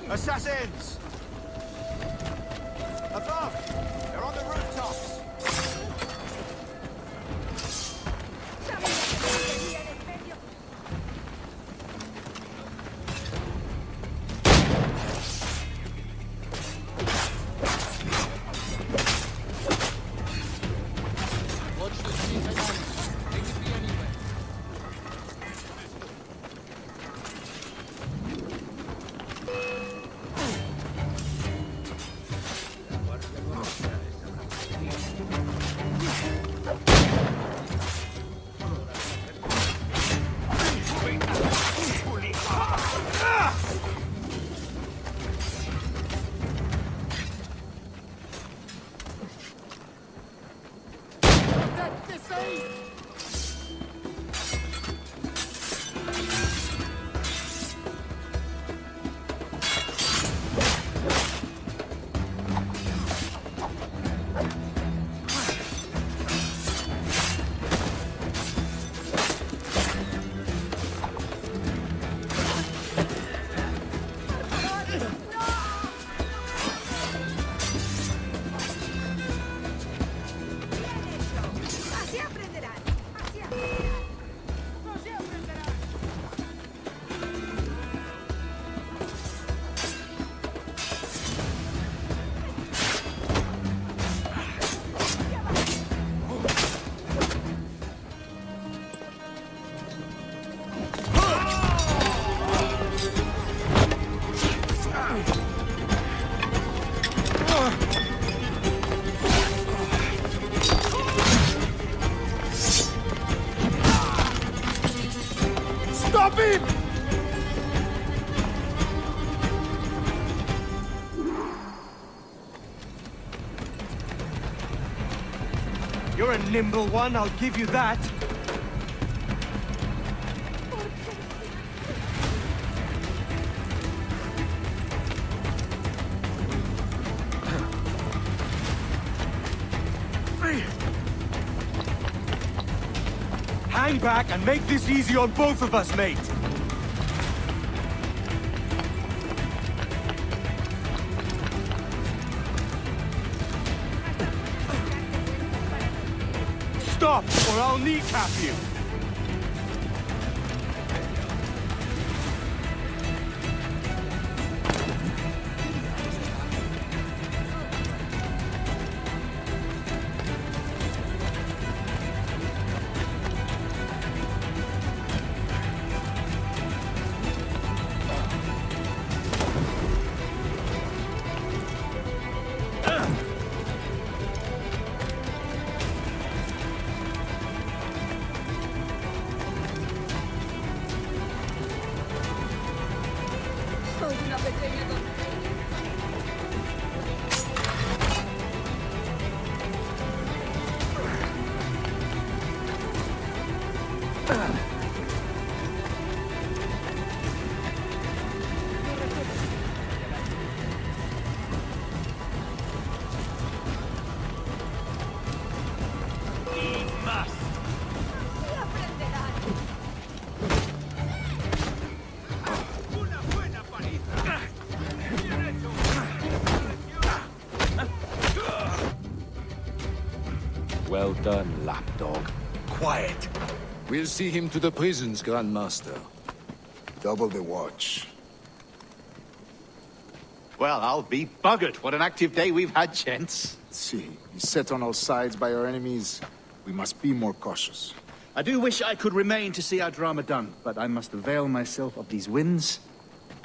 Assassins! Above! They're on the rooftops! Stop him! You're a nimble one, I'll give you that. Hang back and make this easy on both of us, mate. Stop, or I'll kneecap you. Well done, lapdog. Quiet. We'll see him to the prisons, Grandmaster. Double the watch. Well, I'll be buggered. What an active day we've had, gents. See, beset on all sides by our enemies, We must be more cautious. I do wish I could remain to see our drama done, but I must avail myself of these winds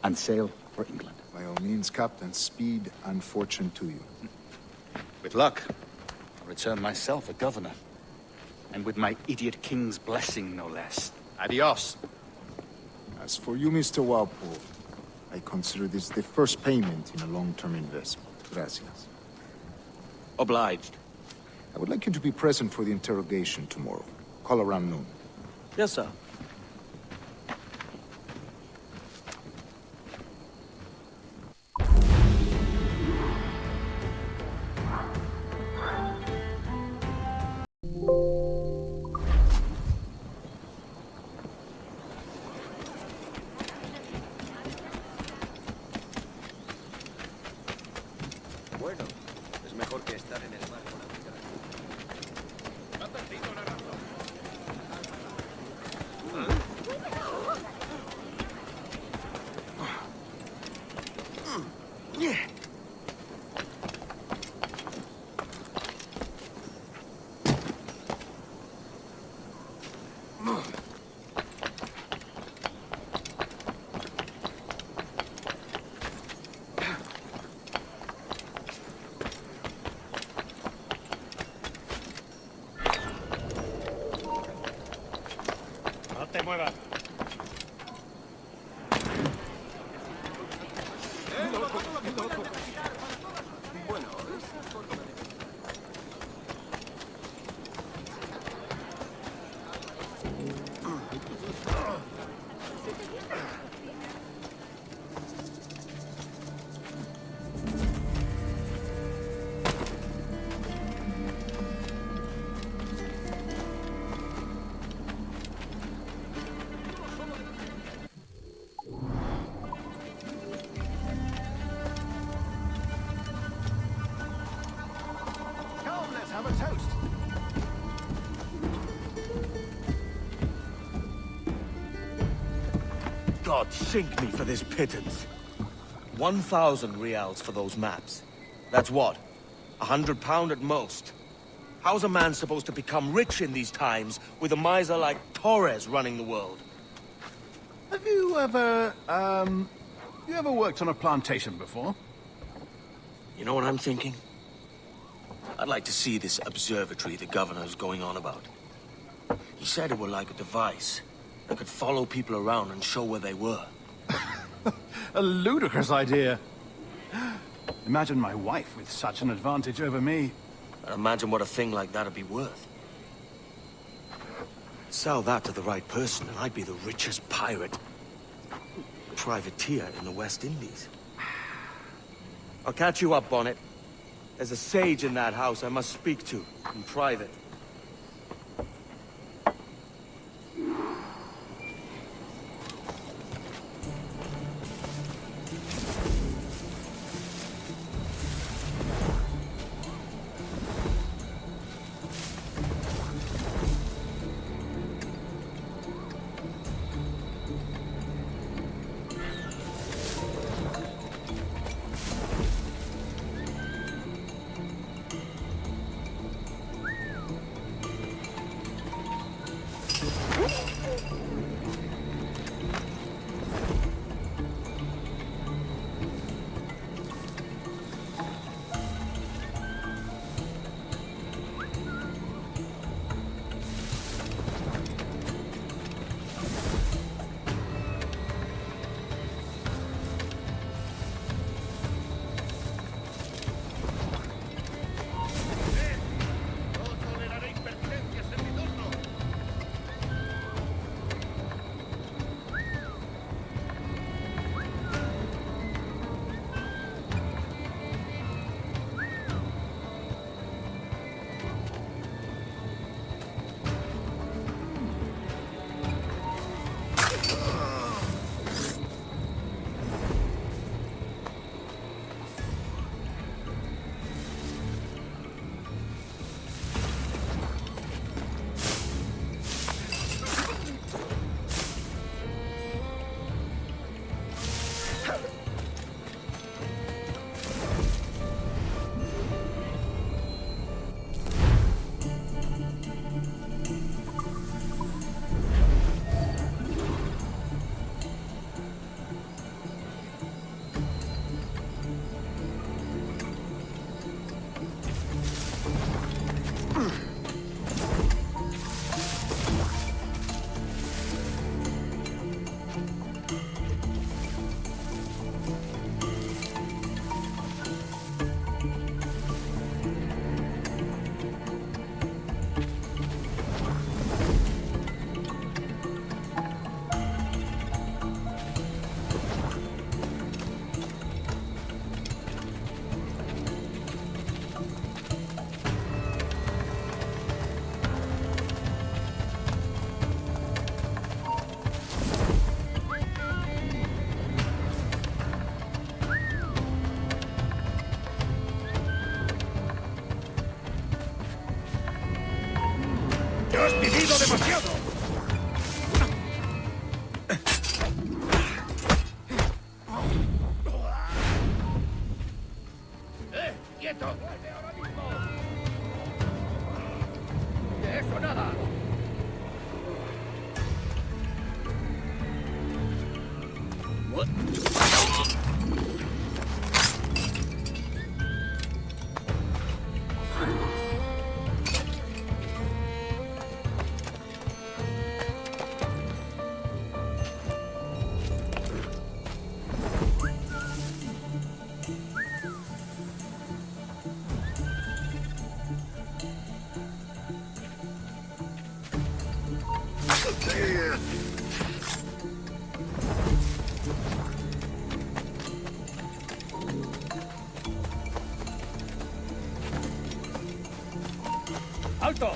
and sail for England. By all means, Captain, speed and fortune to you. With luck, I'll return myself a governor. And with my idiot king's blessing, no less. Adios. As for you, Mr. Walpole, I consider this the first payment in a long-term investment. Gracias. Obliged. I would like you to be present for the interrogation tomorrow. Call around noon. Yes, sir. Bueno, es mejor que estar en el mar con la vida. No te muevas. Bueno, Come, let's have a toast. God sink me for this pittance. 1,000 reals for those maps. That's what? £100 at most. How's a man supposed to become rich in these times with a miser like Torres running the world? Have you ever, worked on a plantation before? You know what I'm thinking? I'd like to see this observatory the governor's going on about. He said it were like a device that could follow people around and show where they were. A ludicrous idea. Imagine my wife with such an advantage over me. And imagine what a thing like that'd be worth. Sell that to the right person and I'd be the richest pirate, privateer in the West Indies. I'll catch you up, Bonnet. There's a sage in that house I must speak to in private. demasiado! ¡Quieto! ¡De eso nada! What? ¡Alto!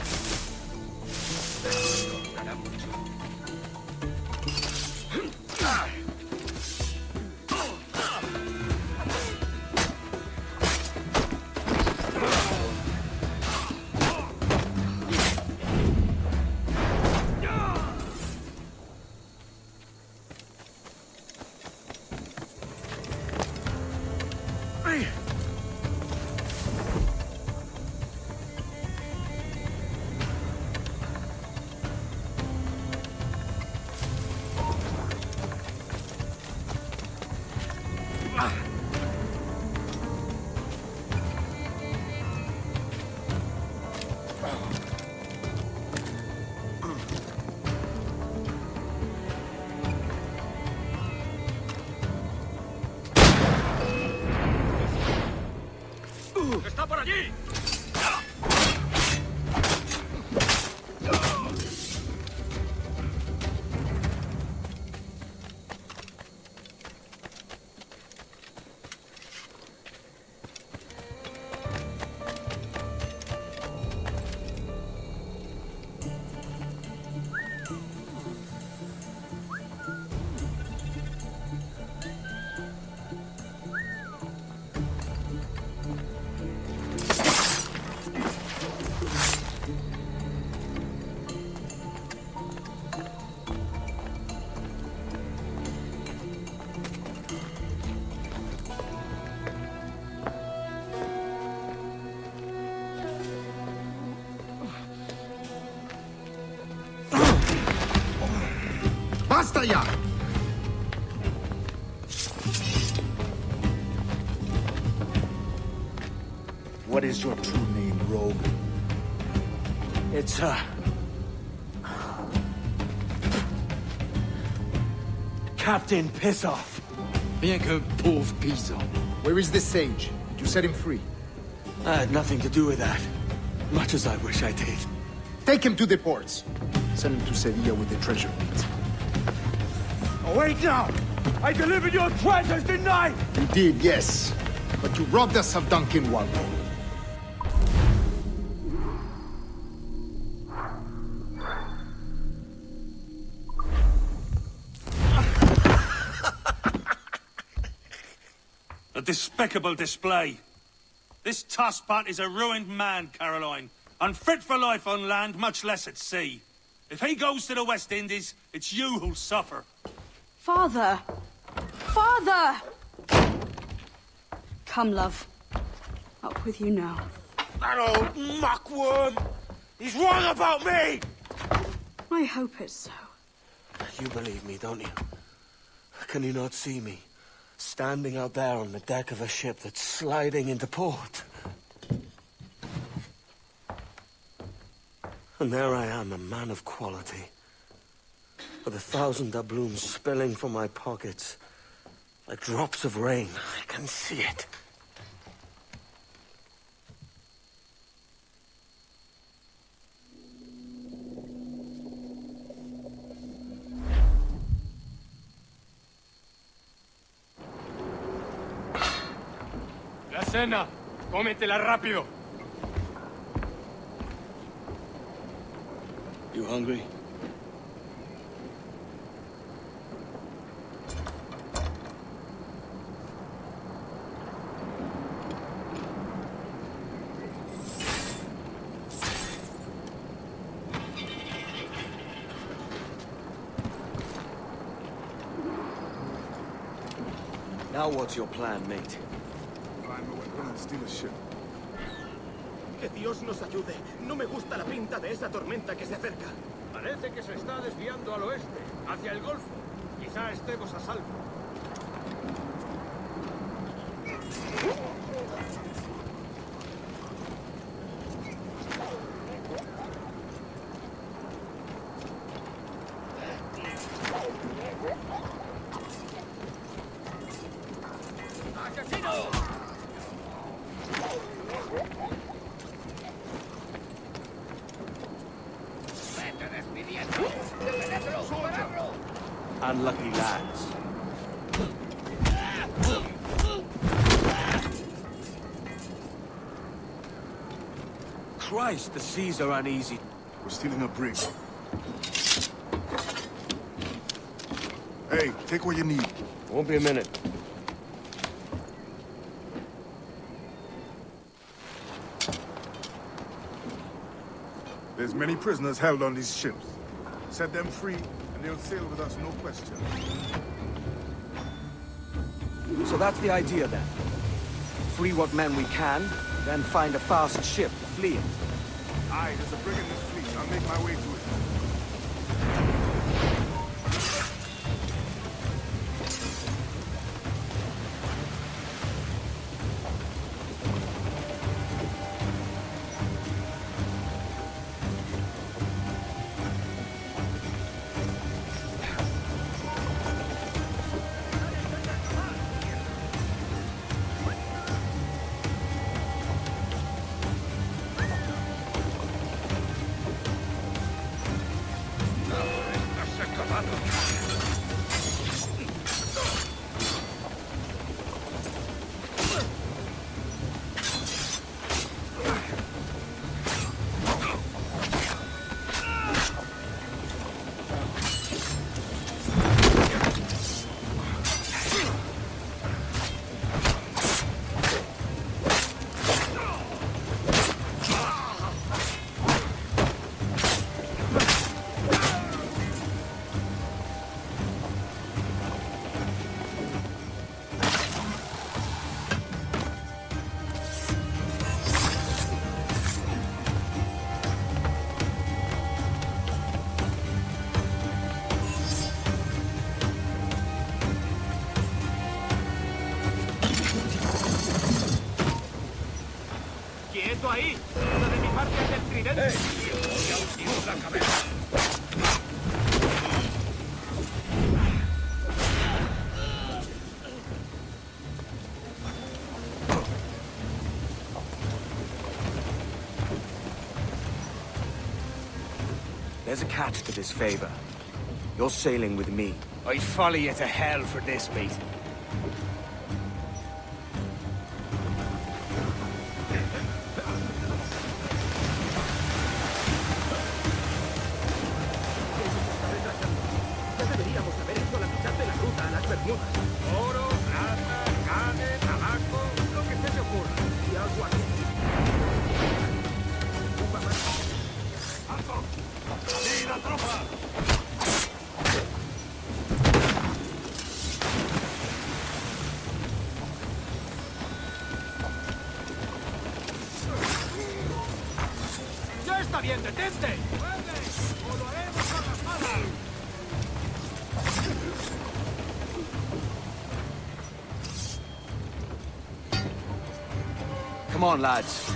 ¡Está por allí! ¡Basta ya! What is your true name, rogue? It's, Captain Pissoff. Bien qu'un pauvre paysan. Where is the sage? Did you set him free? I had nothing to do with that. Much as I wish I did. Take him to the ports. Send him to Sevilla with the treasure plate. Oh, wait now! I delivered your treasures, didn't I? You did, yes. But you robbed us of Duncan Walpole. A despicable display. This tosspot is a ruined man, Caroline. Unfit for life on land, much less at sea. If he goes to the West Indies, it's you who'll suffer. Father! Father! Come, love. Up with you now. That old muckworm! He's wrong about me! I hope it's so. You believe me, don't you? Can you not see me? Standing out there on the deck of a ship that's sliding into port. And there I am, a man of quality. With 1,000 doubloons spilling from my pockets. Like drops of rain. I can see it. La cena. Cómetela rápido. You hungry? Now what's your plan, mate? We're gonna steal a ship. Que Dios nos ayude. No me gusta la pinta de esa tormenta que se acerca. Parece que se está desviando al oeste, hacia el Golfo. Quizá estemos a salvo. Unlucky lads. Christ, the seas are uneasy. We're stealing a brig. Hey, take what you need. Won't be a minute. There's many prisoners held on these ships. Set them free, and they'll sail with us, no question. So that's the idea then. Free what men we can, then find a fast ship to flee in. Aye, there's a brig in this fleet. I'll make my way to it. ¡Quieto ahí! ¡Uno de mi parte es el tridente! ¡Voy a hundir la cabeza! There's a catch to this favor. You're sailing with me. I'd follow you to hell for this, mate. Ya deberíamos haber hecho la mitad de la ruta a las Bermudas. Oro, plata, carne, tabaco, lo que se te ocurra. Y algo así. ¡Alto! ¡Sí, la tropa! ¡Ya está bien, detente! ¡O lo haremos a las malas! Come on, lads.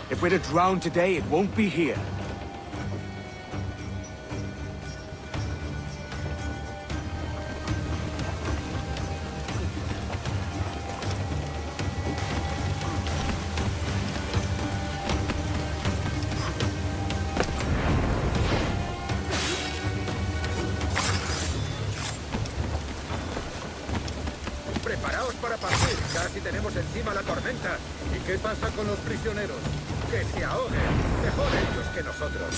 If we're to drown today, it won't be here. Preparaos para partir. Casi tenemos encima la tormenta. ¿Y qué pasa con los prisioneros? Que se ahoguen. Mejor ellos que nosotros.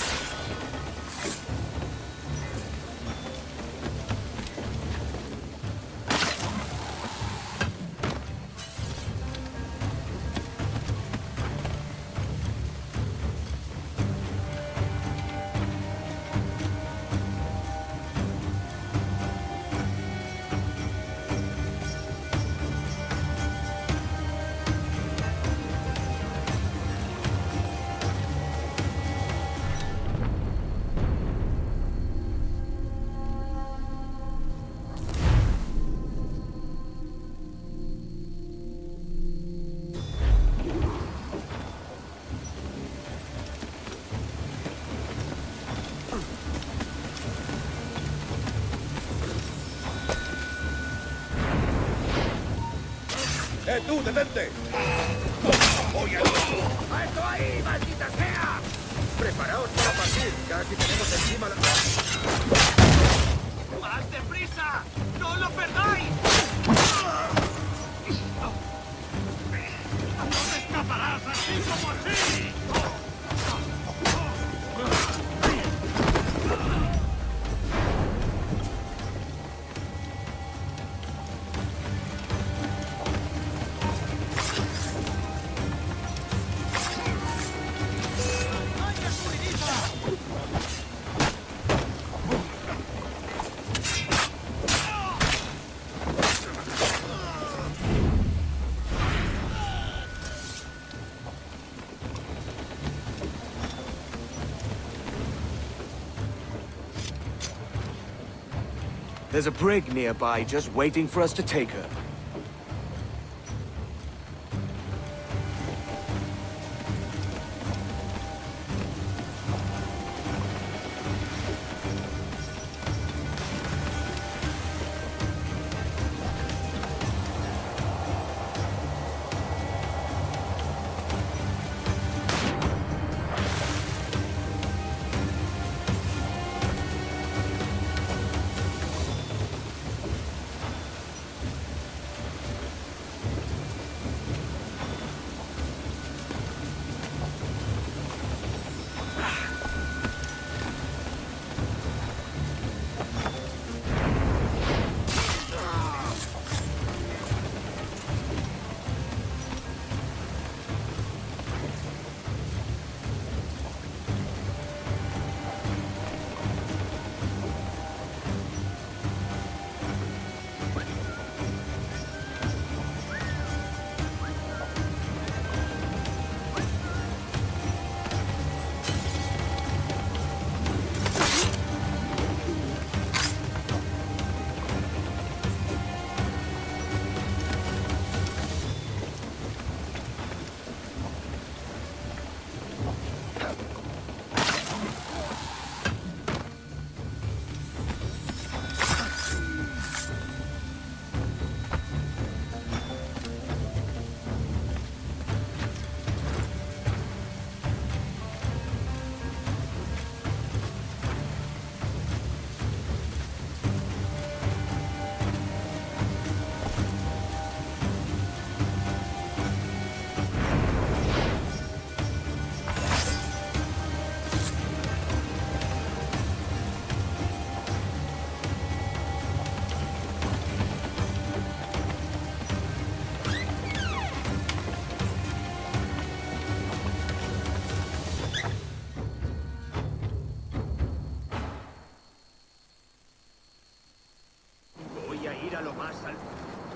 tú, detente! ¡Voy a... ¡Alto ahí, maldita sea! Preparaos para partir. Casi tenemos encima la... ¡Más deprisa! ¡No lo perdáis! ¡No te escaparás así como así! There's a brig nearby just waiting for us to take her.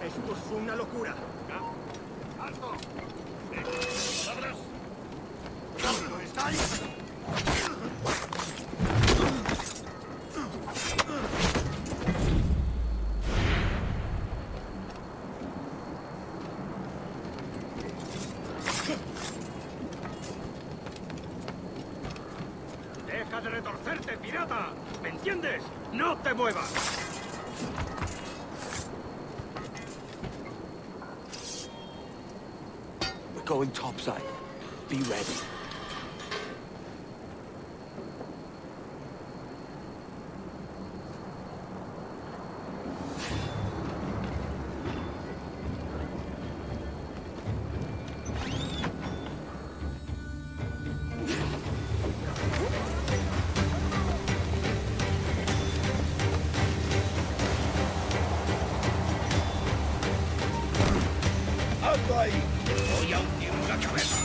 Esto es una locura. ¡Alto! ¡Abras! ¿Dónde estáis? ¡Deja de retorcerte, pirata! ¿Me entiendes? ¡No te muevas! We're going topside. Be ready. ¡Alto ahí! ¡Voy a hundir la cabeza!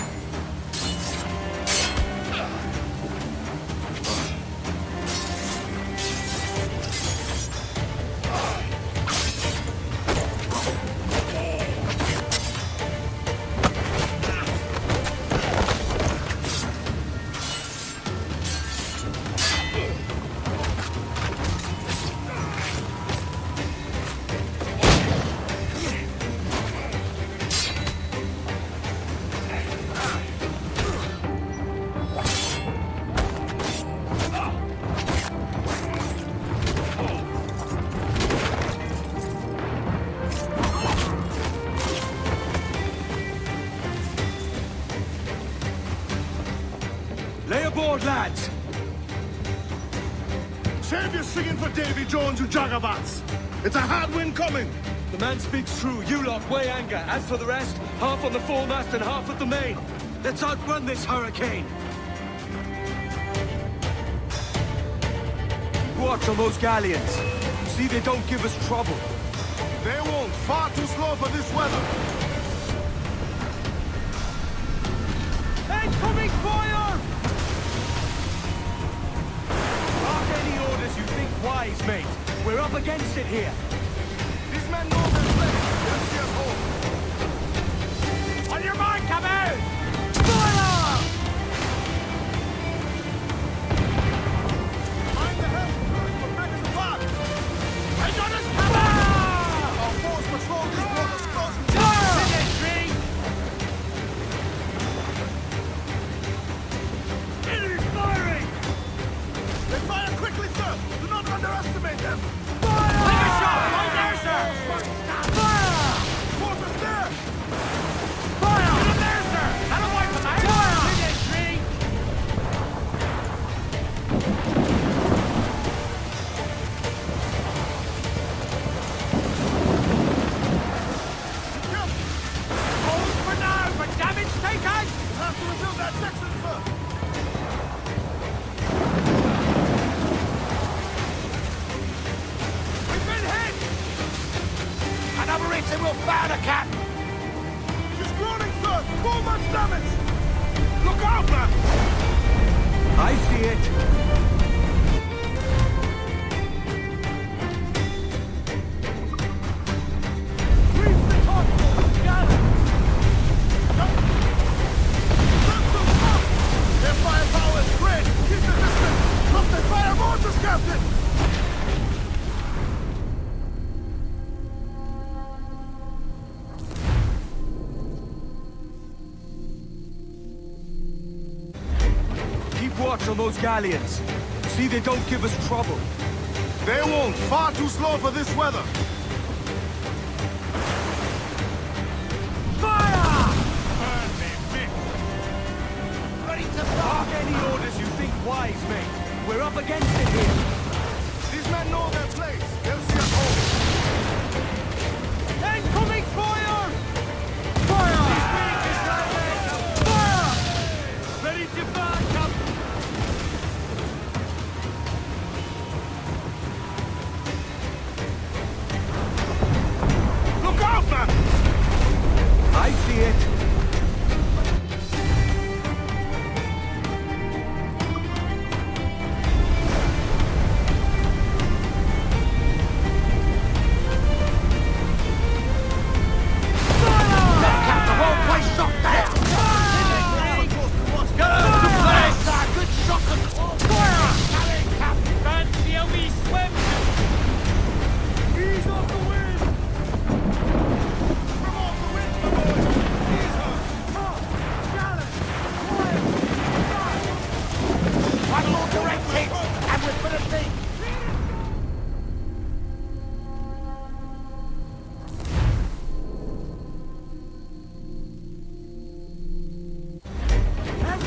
aboard, lads! Save your singing for Davy Jones, you jagabats! It's a hard wind coming! The man speaks true. You lot weigh anchor. As for the rest, half on the foremast and half at the main. Let's outrun this hurricane! Watch on those galleons. See they don't give us trouble. They won't. Far too slow for this weather. Incoming fire! Mark any orders you think wise, mate. We're up against it here. These men know their place. They'll see us home. On your mark, come out! Fire! Mind the helm, sir. We're back in the park. I got us covered! Our force patrol these waters close. Infantry! Enemy's firing! They fire quickly, sir. Do not underestimate them. Fire! Take a shot! Right there, sir! Fire! Mortars there! Fire! Get in there, sir! That'll wipe them out! Fire! Infantry! Hold for now, but damage taken! We'll have to rebuild that section, sir. We've been hit! Another hit and we'll burn a cap! She's groaning, sir. Too much damage. Look out, man. I see it. Reach the top. Got it. Their firepower is great. Keep the distance. Look, they fire mortars, Captain. Keep watch on those galleons. See they don't give us trouble. They won't. Far too slow for this weather. Fire! Ready to bark any orders you think wise, mate. We're up against it here. These men know their place. They'll see us home. Incoming fire! Fire! Fire! Ready to back up! Look out, man. I see it.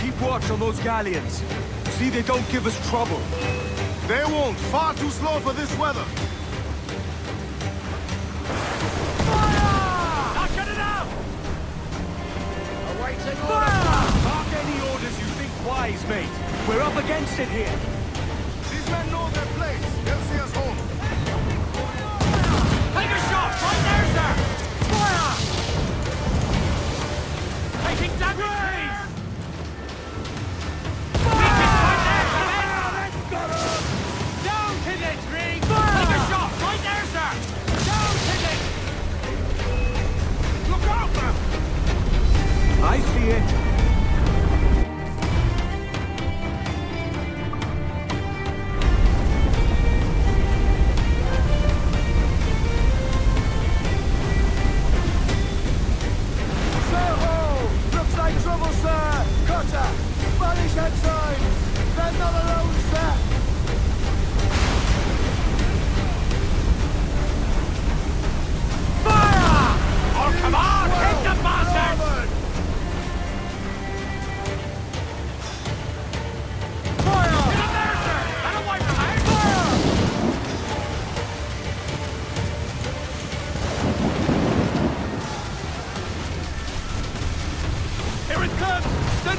Keep watch on those galleons. See they don't give us trouble. They won't. Far too slow for this weather. Fire! Not get it out! Awaiting orders. Mark any orders you think wise, mate. We're up against it here. These men know their place. They'll see us home. Take a shot! Right there, sir! Fire! Taking damage! Down to the tree! Fire! Take a shot! Right there, sir! Down to the... Look out, man! I see it.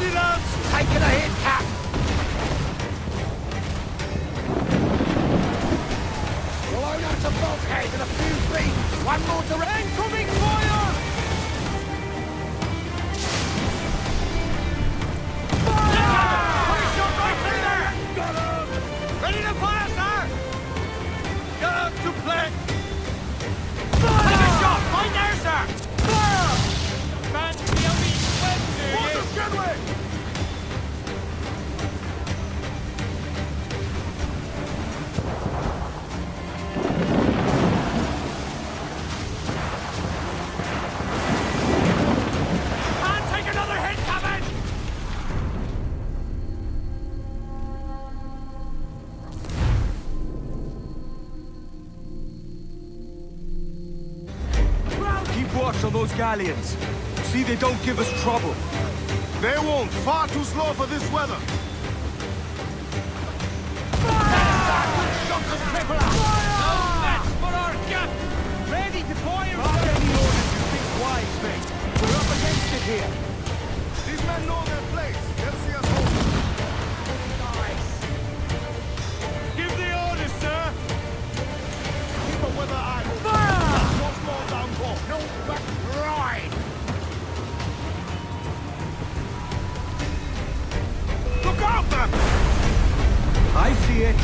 Steady, lads! Taking a hit, Cap! Blown out a bulkhead and a few feet! One more to... Incoming fire! Ready to fire, sir! Get out to play! Fire! Take a shot! Right there, sir! Fire! Fancy a wee swim, do you? Water's good way! Can't take another hit, coming! Keep watch on those galleons. See they don't give us trouble. They won't. Far too slow for this weather. Ready to fire! Mark any orders you think wise, mate. We're up against it here. These men know their place. They'll see us home. Nice. Give the orders, sir. Keep a weather eye open. Fire! Once more downpour. No back ride! Look out, man! I see it.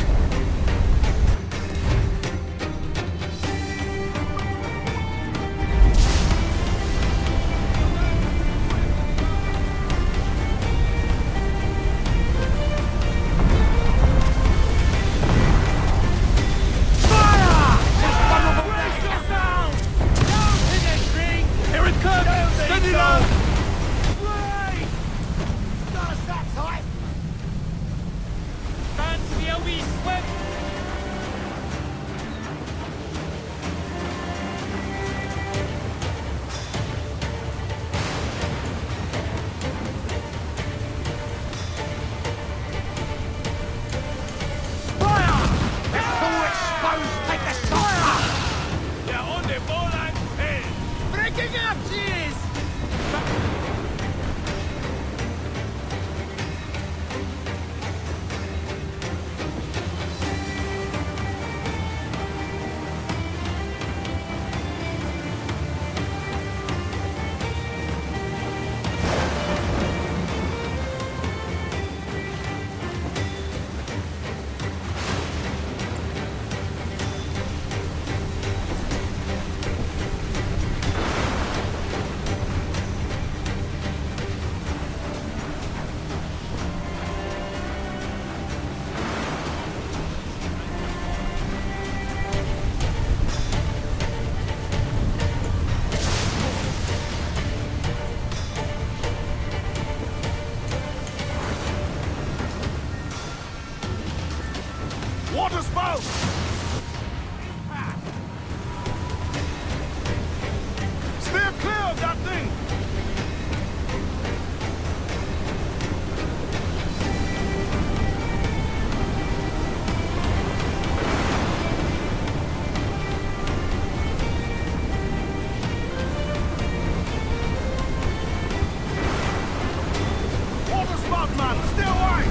Water spout! Steer clear of that thing! Water spout, man! Stay away!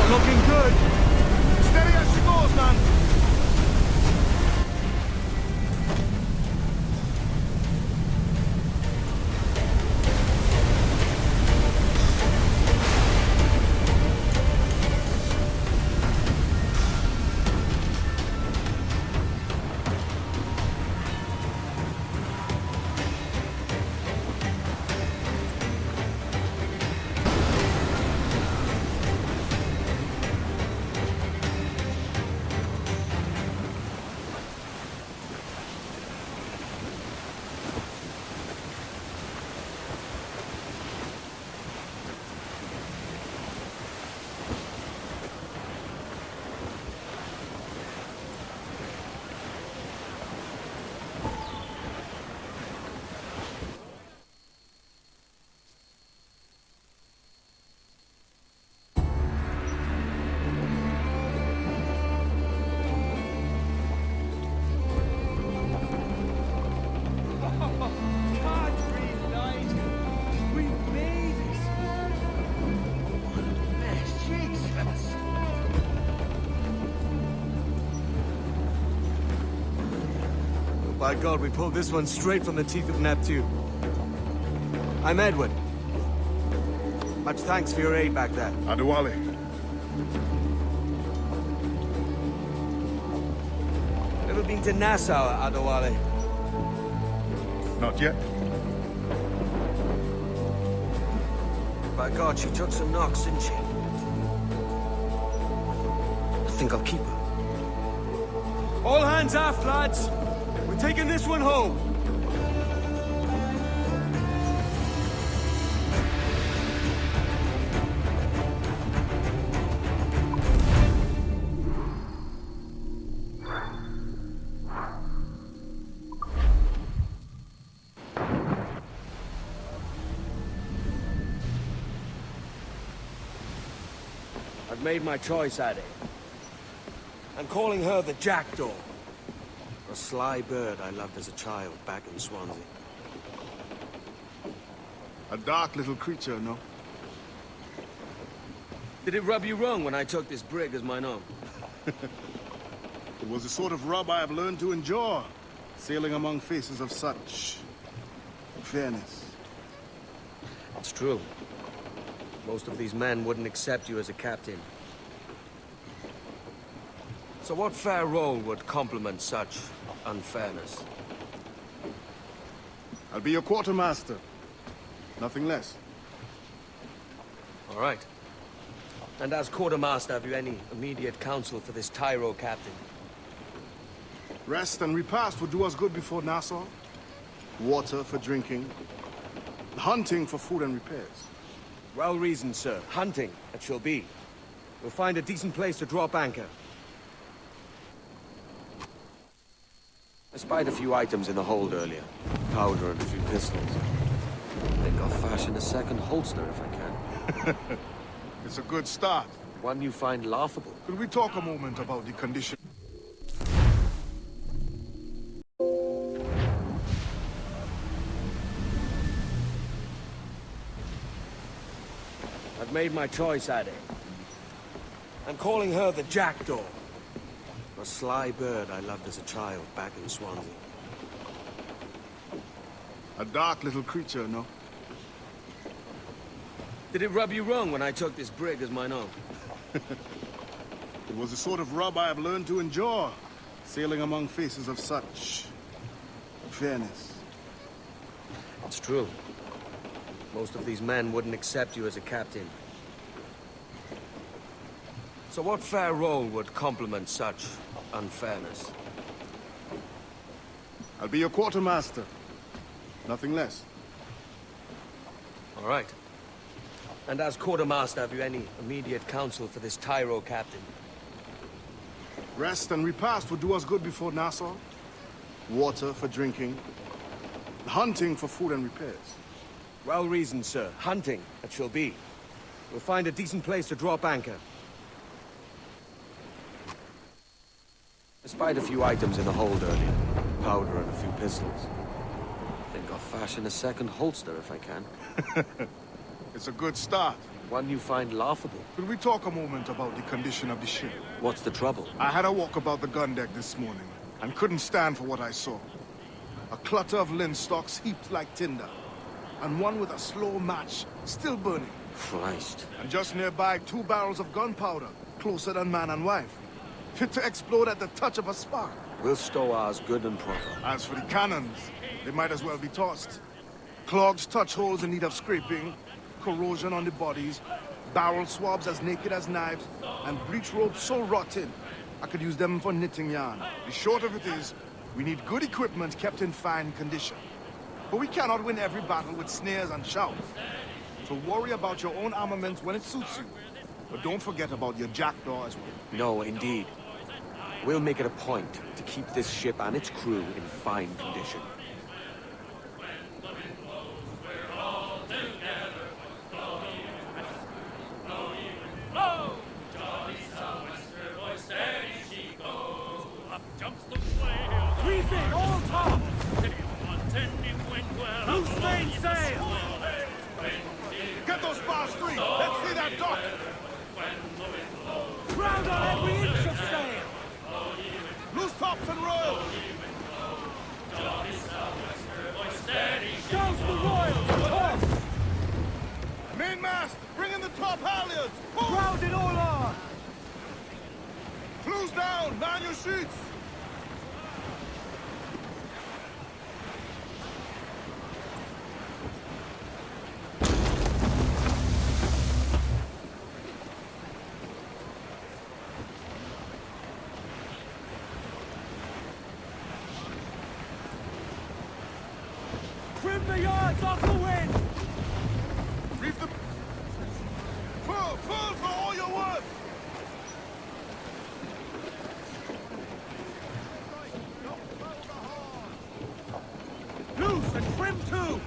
Looking good. Steady as she goes, man. By God, we pulled this one straight from the teeth of Neptune. I'm Edward. Much thanks for your aid back there. Adewale. Ever been to Nassau, Adewale? Not yet. By God, she took some knocks, didn't she? I think I'll keep her. All hands aft, lads! We're taking this one home! I've made my choice, Addy. I'm calling her the Jackdaw. A sly bird I loved as a child back in Swansea. A dark little creature, no? Did it rub you wrong when I took this brig as mine own? It was the sort of rub I have learned to endure, sailing among faces of such fairness. It's true. Most of these men wouldn't accept you as a captain. So what fair role would complement such unfairness? I'll be your quartermaster. Nothing less. All right. And as quartermaster, have you any immediate counsel for this Tyro captain? Rest and repast would do us good before Nassau. Water for drinking. Hunting for food and repairs. Well reasoned, sir. Hunting, it shall be. We'll find a decent place to drop anchor. I spied a few items in the hold earlier. Powder and a few pistols. I think I'll fashion a second holster if I can. It's a good start. One you find laughable. Could we talk a moment about the condition? I've made my choice, Addy. I'm calling her the Jackdaw. A sly bird I loved as a child back in Swansea. A dark little creature, no? Did it rub you wrong when I took this brig as mine own? It was the sort of rub I have learned to endure, sailing among faces of such fairness. It's true. Most of these men wouldn't accept you as a captain. So what fair role would complement such unfairness? I'll be your quartermaster. Nothing less. All right. And as quartermaster, have you any immediate counsel for this Tyro captain? Rest and repast would do us good before Nassau. Water for drinking. Hunting for food and repairs. Well reasoned, sir. Hunting, it shall be. We'll find a decent place to drop anchor. I spied a few items in the hold earlier. Powder and a few pistols. I think I'll fashion a second holster if I can. It's a good start. One you find laughable. Could we talk a moment about the condition of the ship? What's the trouble? I had a walk about the gun deck this morning, and couldn't stand for what I saw. A clutter of linstocks heaped like tinder, and one with a slow match still burning. Christ. And just nearby, 2 barrels of gunpowder, closer than man and wife, fit to explode at the touch of a spark. We'll stow ours good and proper. As for the cannons, they might as well be tossed. Clogged touch holes in need of scraping, corrosion on the bodies, barrel swabs as naked as knives, and breech ropes so rotten, I could use them for knitting yarn. The short of it is, we need good equipment kept in fine condition. But we cannot win every battle with snares and shouts. So worry about your own armaments when it suits you. But don't forget about your jackdaw as well. No, indeed. We'll make it a point to keep this ship and its crew in fine condition. Reefing, all top! Loose main sail! Get those bars free! Let's see that dock! Ground on every inch of sail! Loose tops and royals! up halyards! Pull! Ground it all on! Close down! Man your sheets! Trim the yards off the wind! Reef the... Pull! Pull for all you're worth! Loose and trim too!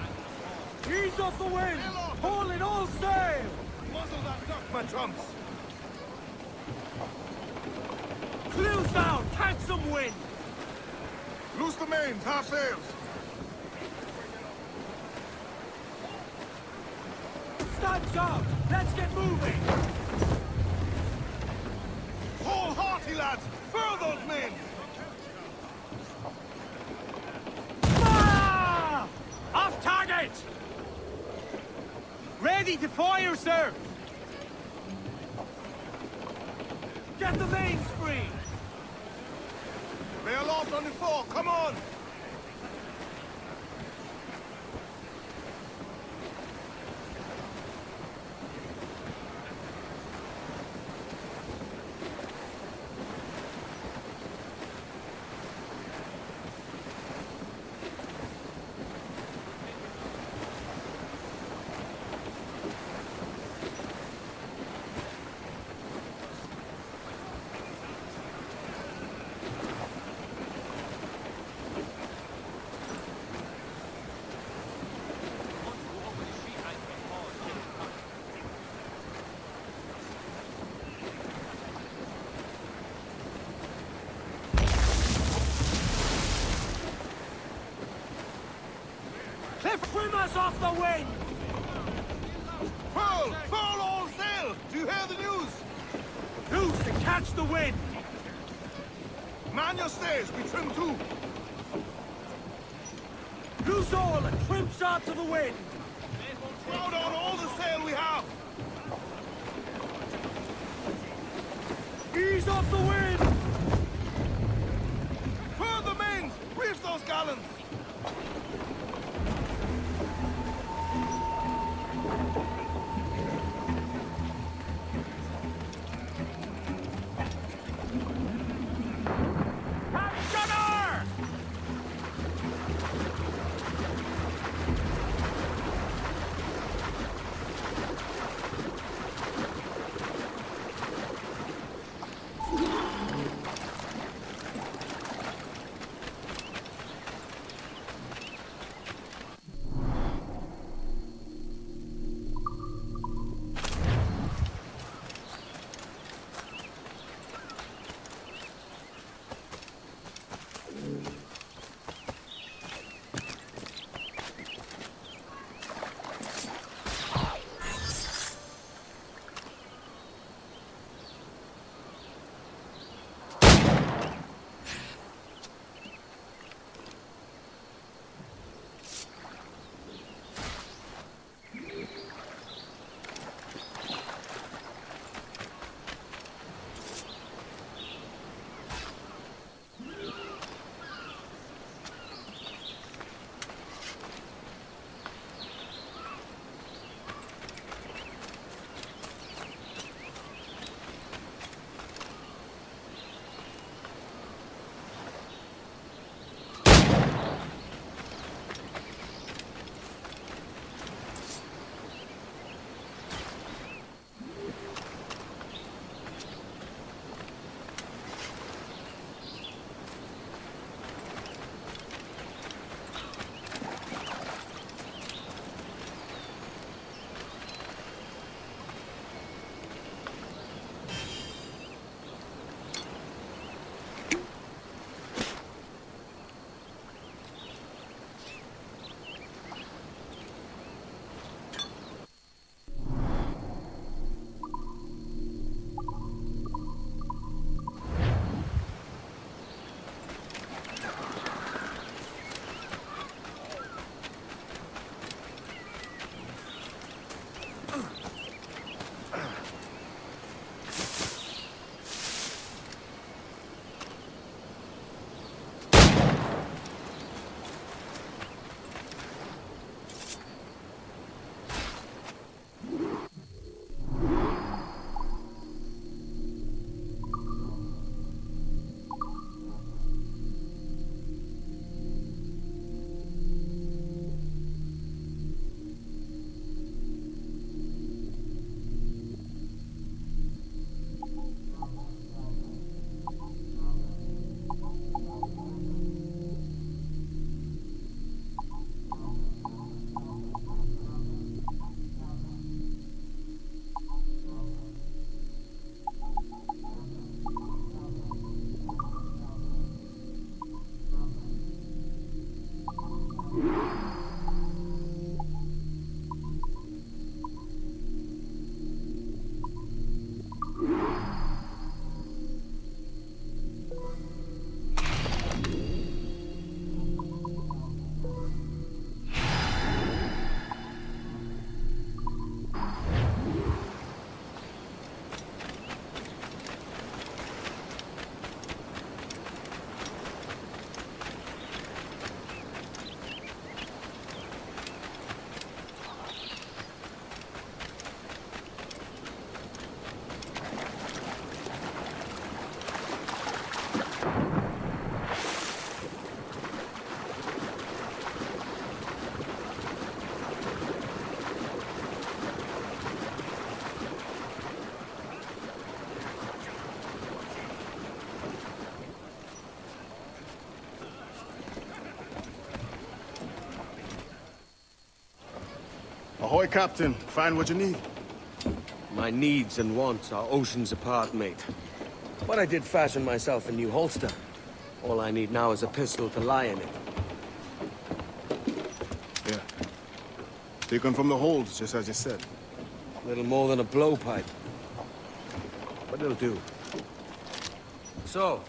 Ease off the wind! Haul in all sail! Muzzle that duck, my trumps! Clews down! Catch some wind! Loose the mains, half sails! Stand out! Let's get moving! Haul hearty, lads! Furl those men! Ah! Off target! Ready to fire, sir! Get the mains free! They are lost on the fore, come on! Trim us off the wind! Furl! Furl all sail! Do you hear the news? Loose and catch the wind! Man your stays, we trim too! Loose all and trim sharp to the wind! Crowd on all the sail we have! Ease off the wind! Furl the mains! Reef those gallants! Ahoy, Captain. Find what you need. My needs and wants are oceans apart, mate. But I did fashion myself a new holster. All I need now is a pistol to lie in it. Yeah. Taken from the holds, just as you said. Little more than a blowpipe. But it'll do. So,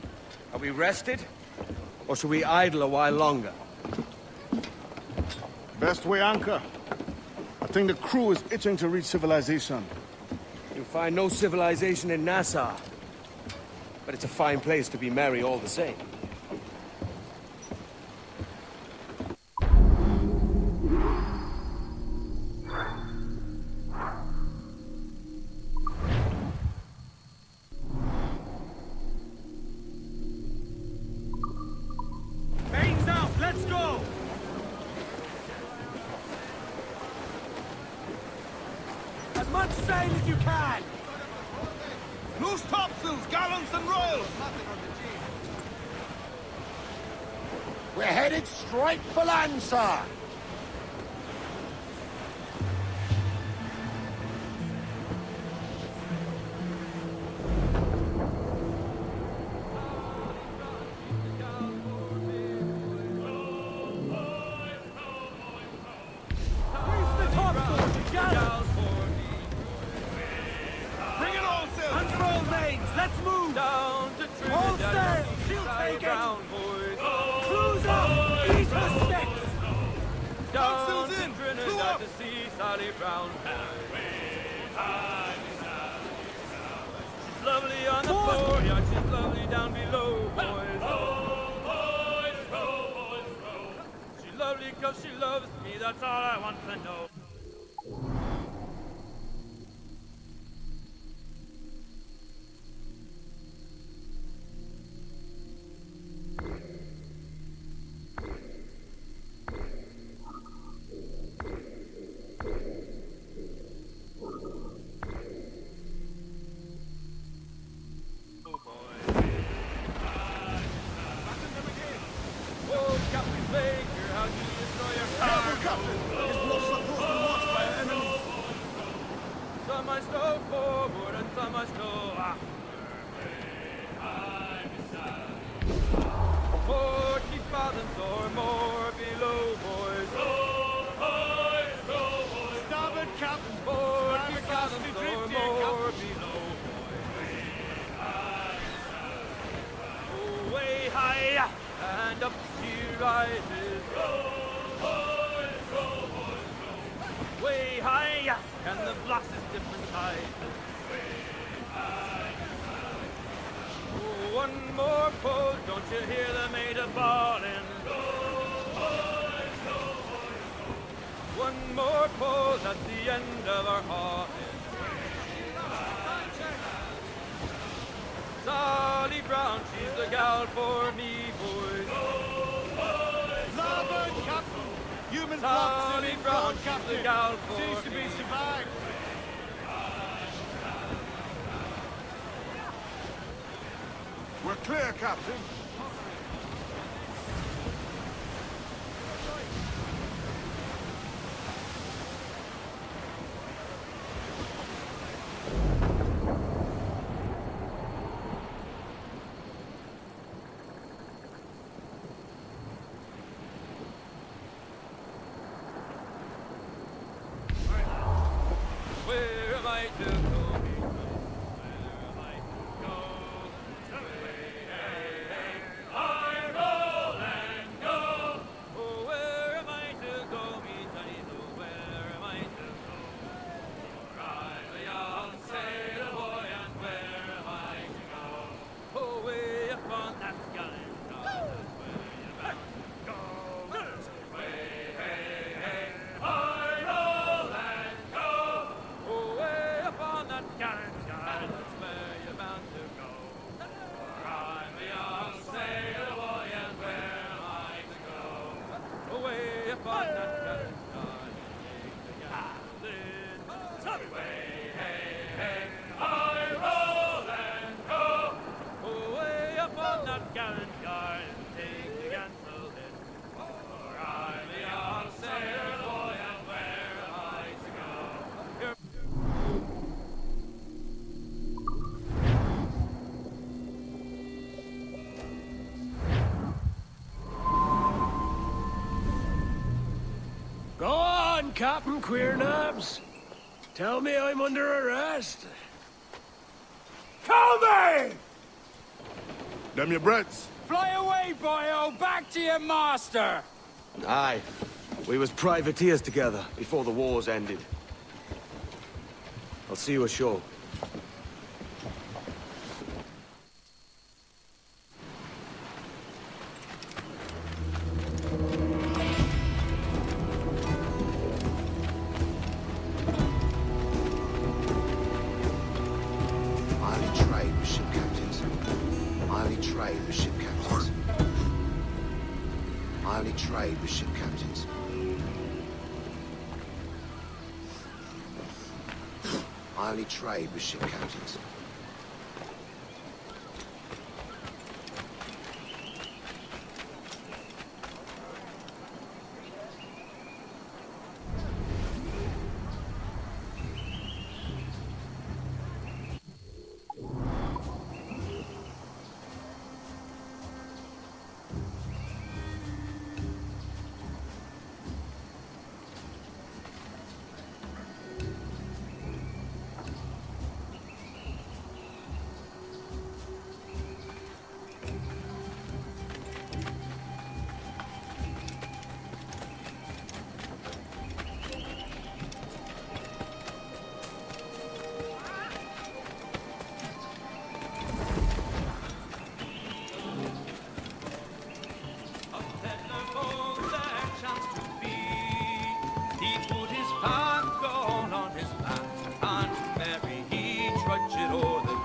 are we rested? Or should we idle a while longer? Best way anchor. I think the crew is itching to reach civilization. You'll find no civilization in Nassau. But it's a fine place to be merry all the same. Mains out! Let's go! As much sail as you can! Loose topsails, gallants and royals! We're headed straight for land, sir. Bring it all, sail! Unfurl mains! Let's move! Down to Trinidad. All sail! She'll take it! Cruise up! Eat her sticks! Down to Trinidad to see Sally Brown. She's lovely on the foreyard, she's lovely down below, boys. She's lovely 'cause she loves me, that's all I want to know. Oh, Captain Baker, how do you destroy your cargo? His blood's supposed to be watched by enemies. Some I stow forward and some I stow after. 40 fathoms or more below, boys. Starboard, Captain. 40 fathoms or more below, boys. Way high and up she rises. Way high and the blocks is different sizes. Oh, one more pull, don't you hear the mate a bawling? One more pull, that's the end of our hauling. Sally Brown, she's the gal for me, boys. Larboard, Captain! Human Sally Brown, she's the gal for me. Seems to be survived. We're clear, Captain. Where am I to go? Where am I to go? Captain Queernabs? Tell me I'm under arrest. Tell me! Them your breads. Fly away, boyo! Back to your master! Aye. We was privateers together before the wars ended. I'll see you ashore. Trade with ship captains. I only trade with ship captains.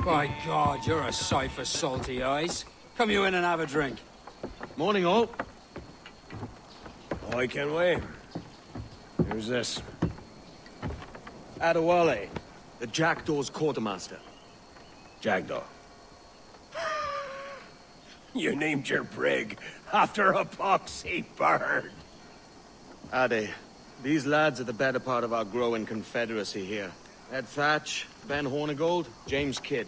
By God, you're a sight for salty eyes. Come you in and have a drink. Morning, all. I can wait. Who's this? Adewale, the Jackdaw's quartermaster. Jackdaw. You named your brig after a poxy bird. Ade, these lads are the better part of our growing confederacy here. Ed Thatch, Ben Hornigold, James Kidd.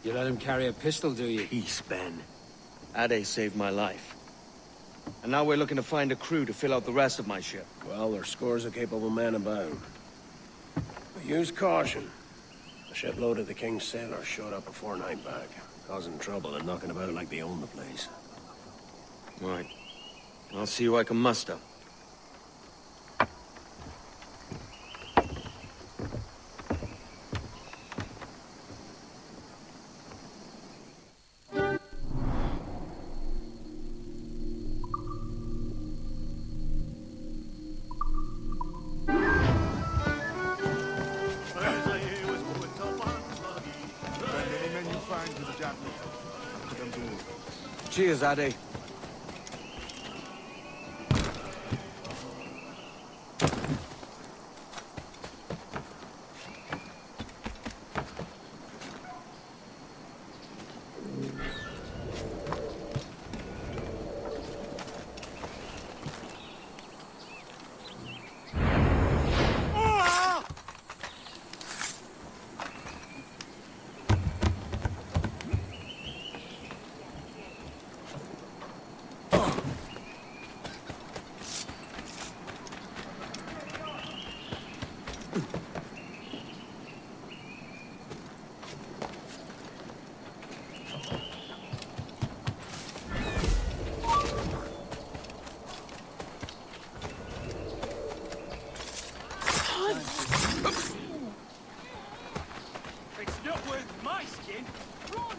You let him carry a pistol, do you? Peace, Ben. Ade saved my life. And now we're looking to find a crew to fill out the rest of my ship. Well, there's scores of capable men about. But use caution. A shipload of the King's sailors showed up a fortnight back, causing trouble and knocking about like they own the place. Right. I'll see who I can muster. Cheers, Ade. It's not worth my skin. Run!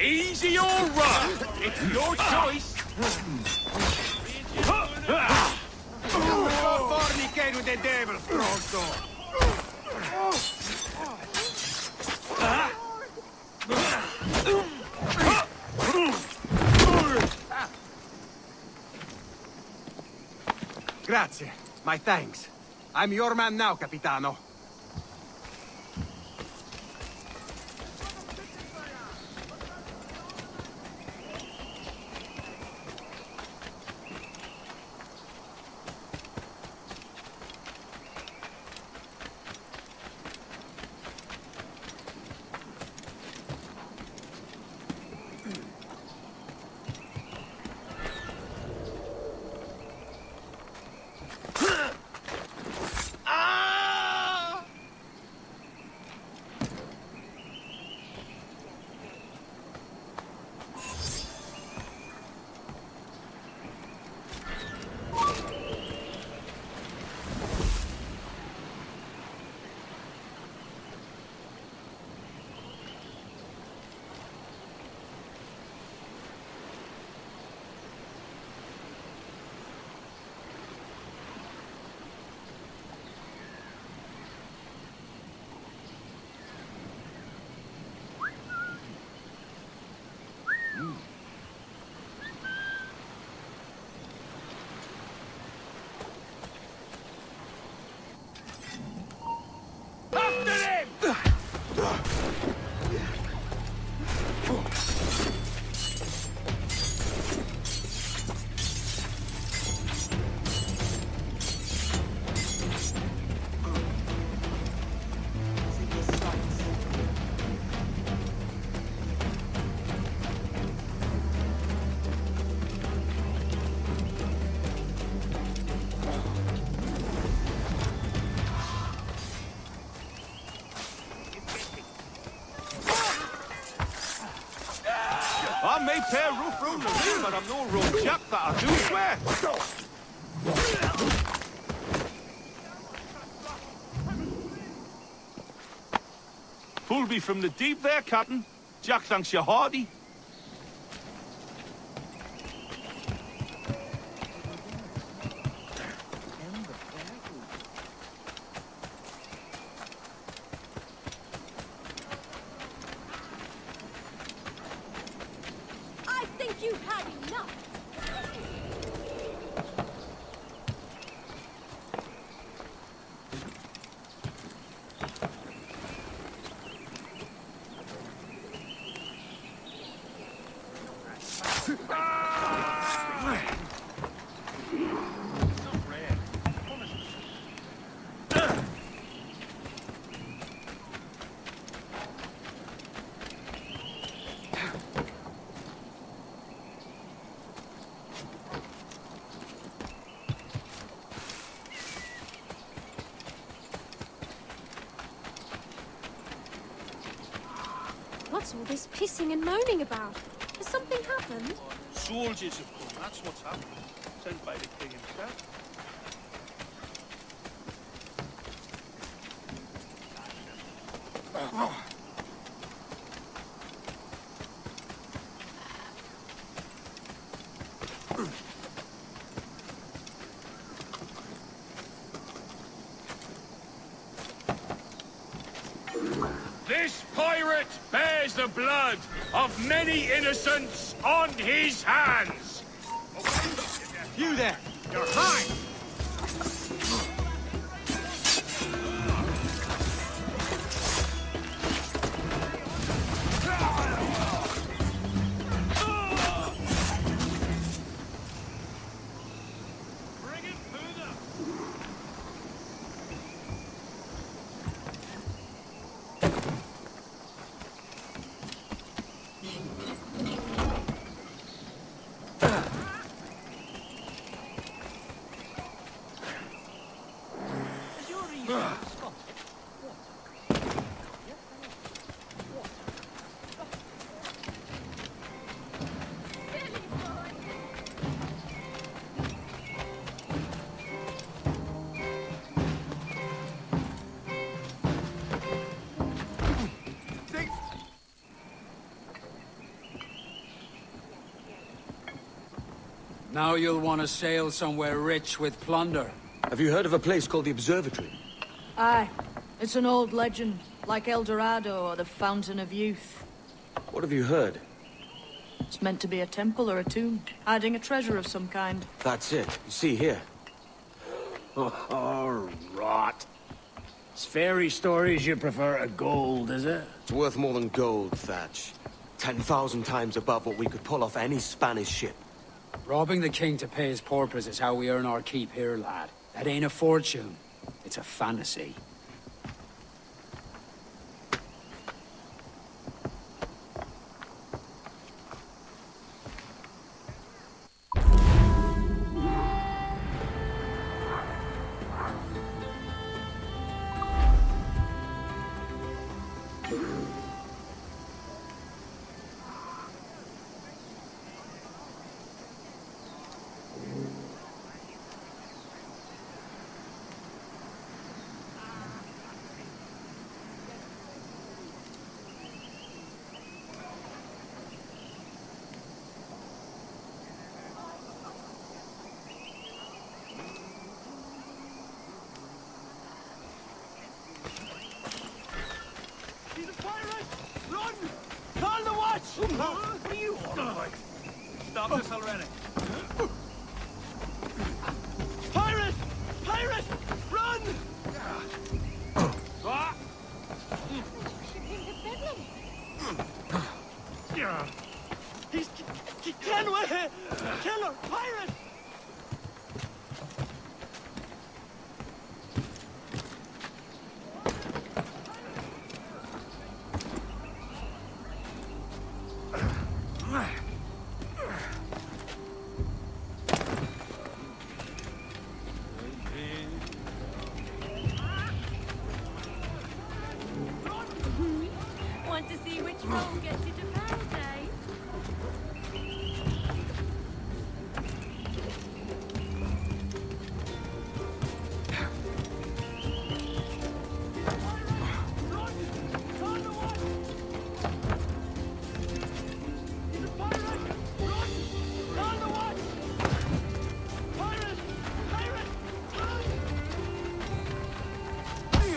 Easy or run! It's your choice! Fornicate with the devil, pronto! Grazie. My thanks. I'm your man now, Capitano. I may tear roof round the ring, but I'm no road jack, that I do swear. Pulled me from the deep there, Captain. Jack thanks you hearty. I think you've had enough. What's all this pissing and moaning about? Has something happened? Soldiers have come, that's what's happened. Sent by the king himself. This pirate bears the blood of many innocents on his hands. You there! You're high! Now you'll want to sail somewhere rich with plunder. Have you heard of a place called the Observatory? Aye. It's an old legend, like El Dorado or the Fountain of Youth. What have you heard? It's meant to be a temple or a tomb, hiding a treasure of some kind. That's it. You see here. Oh, rot. It's fairy stories you prefer to gold, is it? It's worth more than gold, Thatch. 10,000 times above what we could pull off any Spanish ship. Robbing the king to pay his porpoise is how we earn our keep here, lad. That ain't a fortune. It's a fantasy. What are you all about? Stop this already. Pirate! Pirate! Run! What? He's Kenway! Killer! Pirate! Want to see which road gets you to paradise?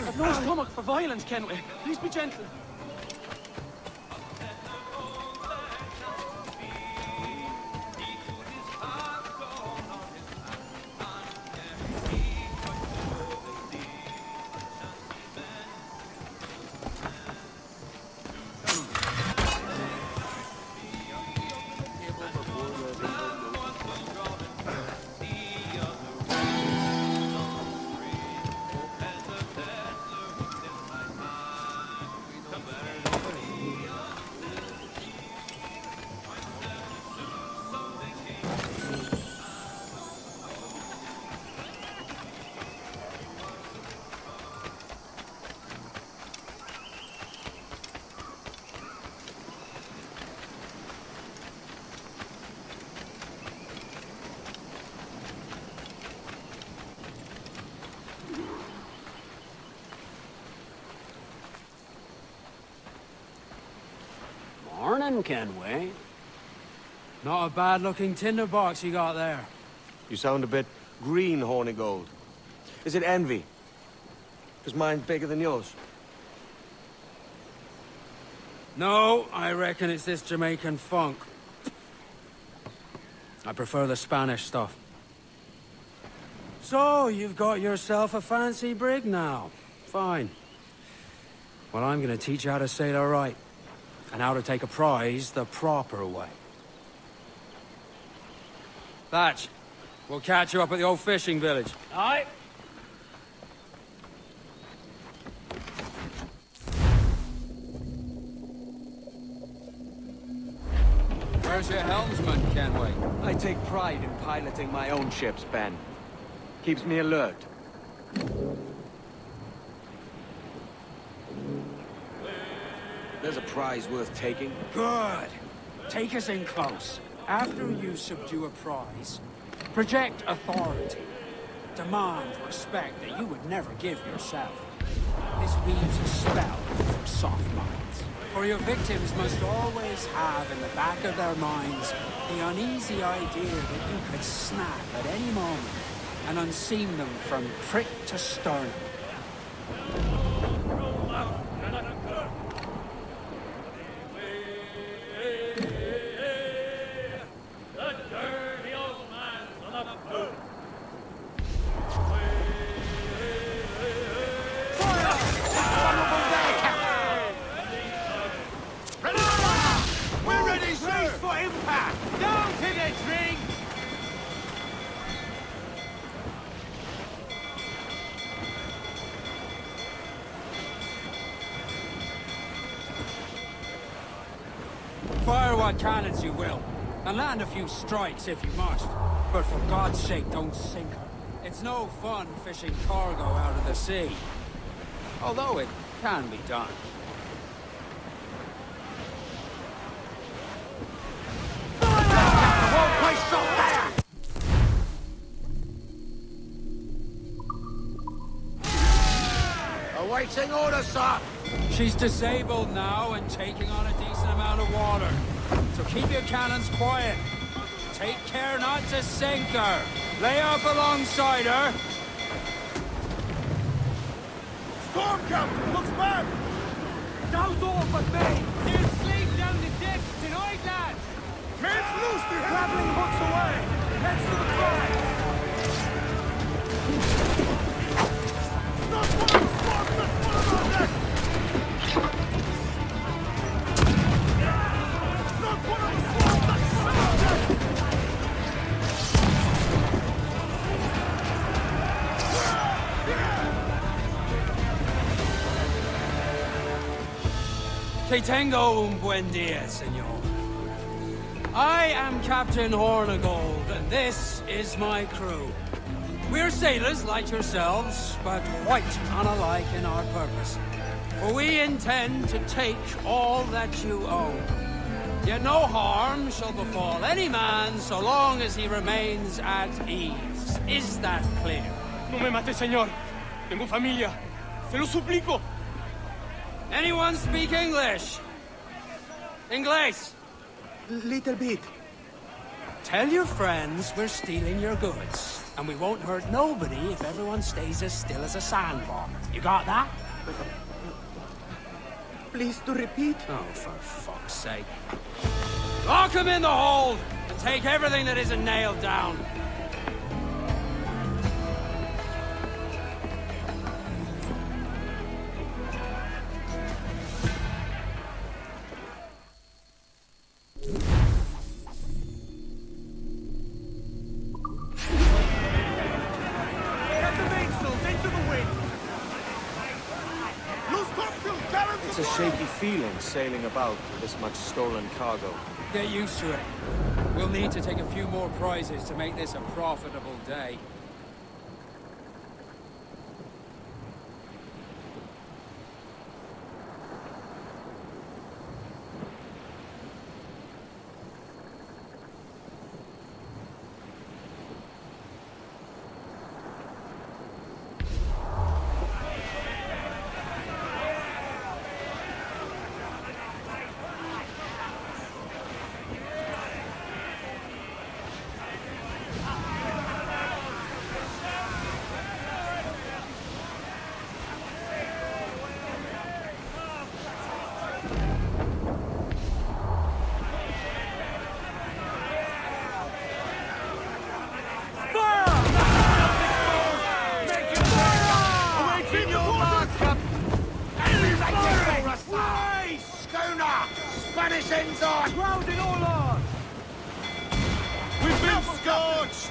I've no stomach for violence, Kenway. Please be gentle. Morning, Kenway. Not a bad-looking tinderbox you got there. You sound a bit green, Horny Gold. Is it envy? Because mine's bigger than yours. No, I reckon it's this Jamaican funk. I prefer the Spanish stuff. So, you've got yourself a fancy brig now. Fine. Well, I'm gonna teach you how to sail her right. And how to take a prize the proper way. Thatch, we'll catch you up at the old fishing village. Aye. Where's your helmsman, Kenway? I take pride in piloting my own ships, Ben. Keeps me alert. There's a prize worth taking. Good. Take us in close. After you subdue a prize, project authority. Demand respect that you would never give yourself. This weaves a spell for soft minds. For your victims must always have in the back of their minds the uneasy idea that you could snap at any moment and unseam them from prick to sternum. what cannons you will, and land a few strikes if you must. But for God's sake, don't sink her. It's no fun fishing cargo out of the sea. Although it can be done. Awaiting orders, sir! She's disabled now and taking on a decent amount of water. So keep your cannons quiet. Take care not to sink her. Lay up alongside her. Storm captain, looks bad! Now's all but me! There's slaves down the deck tonight, lads! Man's loose, they're rattling hooks away! Heads to the flag! Not one of the squads that's one of our decks! Not one of the squads that's one of our decks! Que tengo un buen dia, senor. I am Captain Hornigold, and this is my crew. We're sailors like yourselves, but quite unalike in our purpose. For we intend to take all that you own. Yet no harm shall befall any man so long as he remains at ease. Is that clear? No me mate, señor. Tengo familia. Se lo suplico. Anyone speak English? English? Little bit. Tell your friends we're stealing your goods, and we won't hurt nobody if everyone stays as still as a sandbar. You got that? Please to repeat. Oh, for fuck's sake. Lock him in the hold, and take everything that isn't nailed down. It's a shaky feeling sailing about with this much stolen cargo. Get used to it. We'll need to take a few more prizes to make this a profitable day. Spanish ensign! Grounded all on! We've been scorched!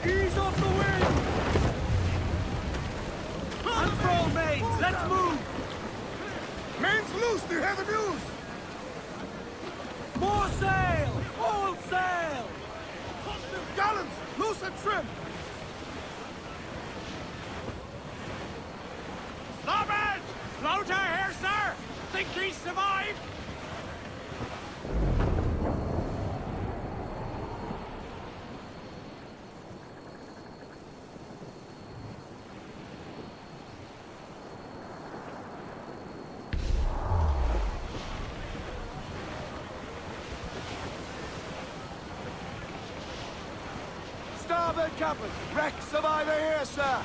Ease off the wind! Unfurl mains! Let's move! Main's loose! Do you hear the news? More sail! All sail! Positive gallants! Loose and trim! Starboard! Floater here, sir! Think he survived? Starboard, Captain! Wreck survivor here, sir!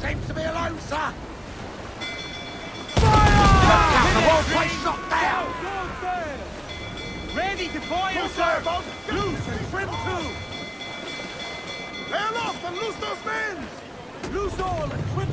Seems to be alone, sir! Fire! deploy yourself! Loose and trim too! Lay aloft and loose those men! Loose all and trim!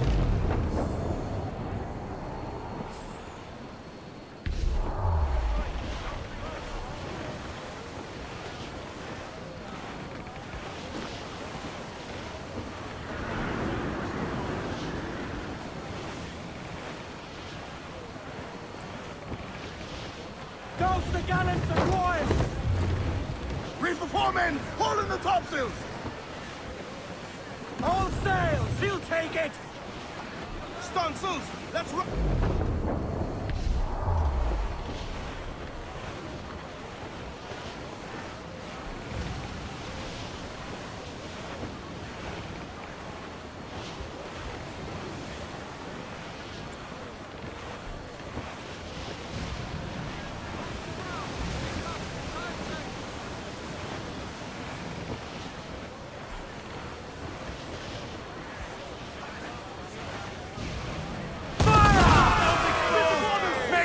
Douse the gallants and royals! Reef the foremen! Haul in the topsails! All sails! He'll take it! Stunsails! Let's run!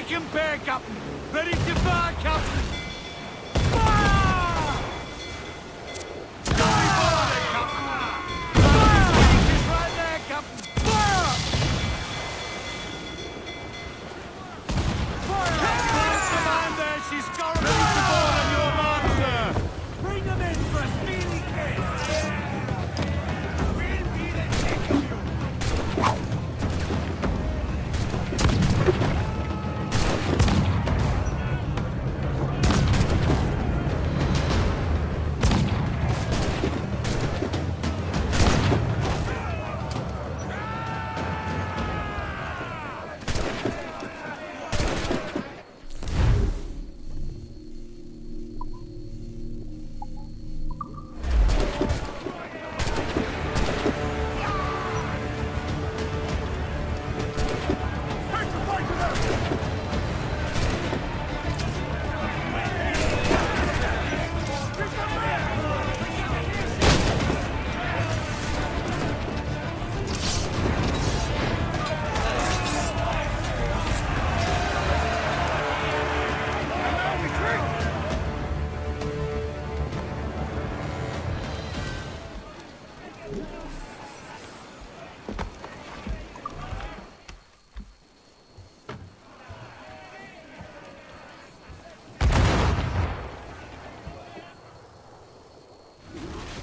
Him bear, Captain! Ready to fire, Captain! Fire! Going forward, Captain! Fire! She's right there, Captain! Fire! Fire! There's the man there! She's got ready to board on your mark, sir! Bring them in for a speedy kiss! We'll be the king of you!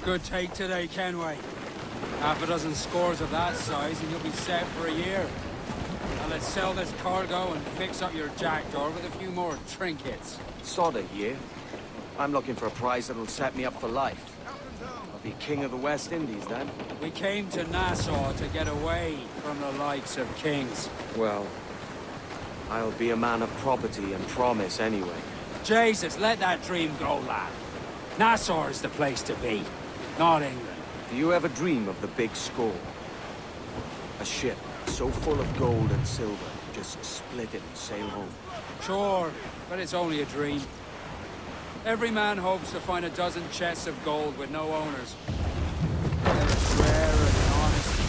Good take today, Kenway. Half a dozen scores of that size and you'll be set for a year. Now let's sell this cargo and fix up your jackdaw with a few more trinkets. Sod a year. I'm looking for a prize that'll set me up for life. I'll be king of the West Indies then. We came to Nassau to get away from the likes of kings. Well, I'll be a man of property and promise anyway. Jesus, let that dream go, lad. Nassau is the place to be, not England. Do you ever dream of the big score? A ship so full of gold and silver, just split it and sail home. Sure, but it's only a dream. Every man hopes to find a dozen chests of gold with no owners. It's rare and an honest thing.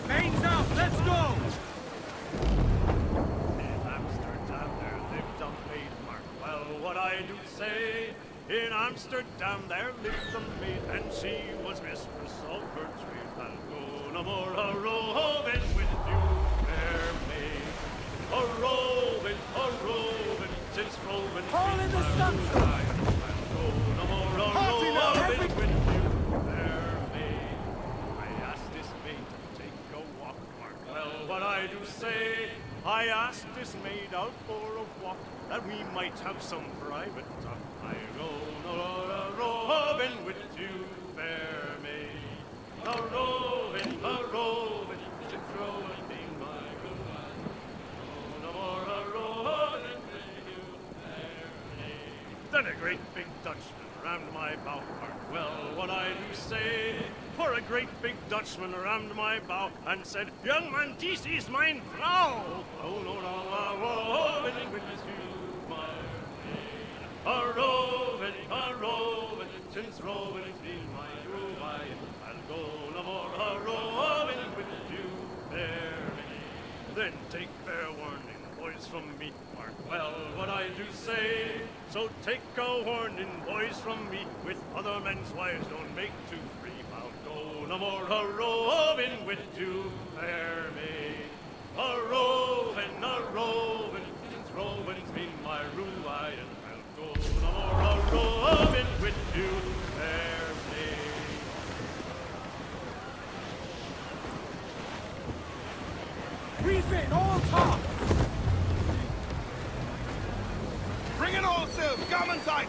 Mains out, let's go! In Amsterdam there lived a maid, mark well what I do say. In Amsterdam there lived a maid, and she was mistress of her trade. I'll go no more a-roving with you, fair maid. A-roving, since roving All in the sunshine! I'll go no more a-roving with you, fair maid. I asked this maid to take a for a walk, that we might have some private talk. I roving with you, fair maid. A roving, to throw and be my good man. No more a roving with you, fair maid. Then a great big Dutchman rammed my bow part. Well, what I do say, for a great big Dutchman rammed my bow and said, "Young man, this is mine Frau." Oh, no, no, a roving with you, my maid. A roving, since roving's been my groove, I'll go no more a roving with you, fair maid. Then take fair warning, boys, from me, mark well what I do say. So take a warning, boys, from me, with other men's wives don't make too free. I'll go no more a roving with you, fair maid. A roving, since roving's been my ruin, I'll go no more a roving with you, fair maid. Reef in, all tops! Bring it all, Sir! Come and tight!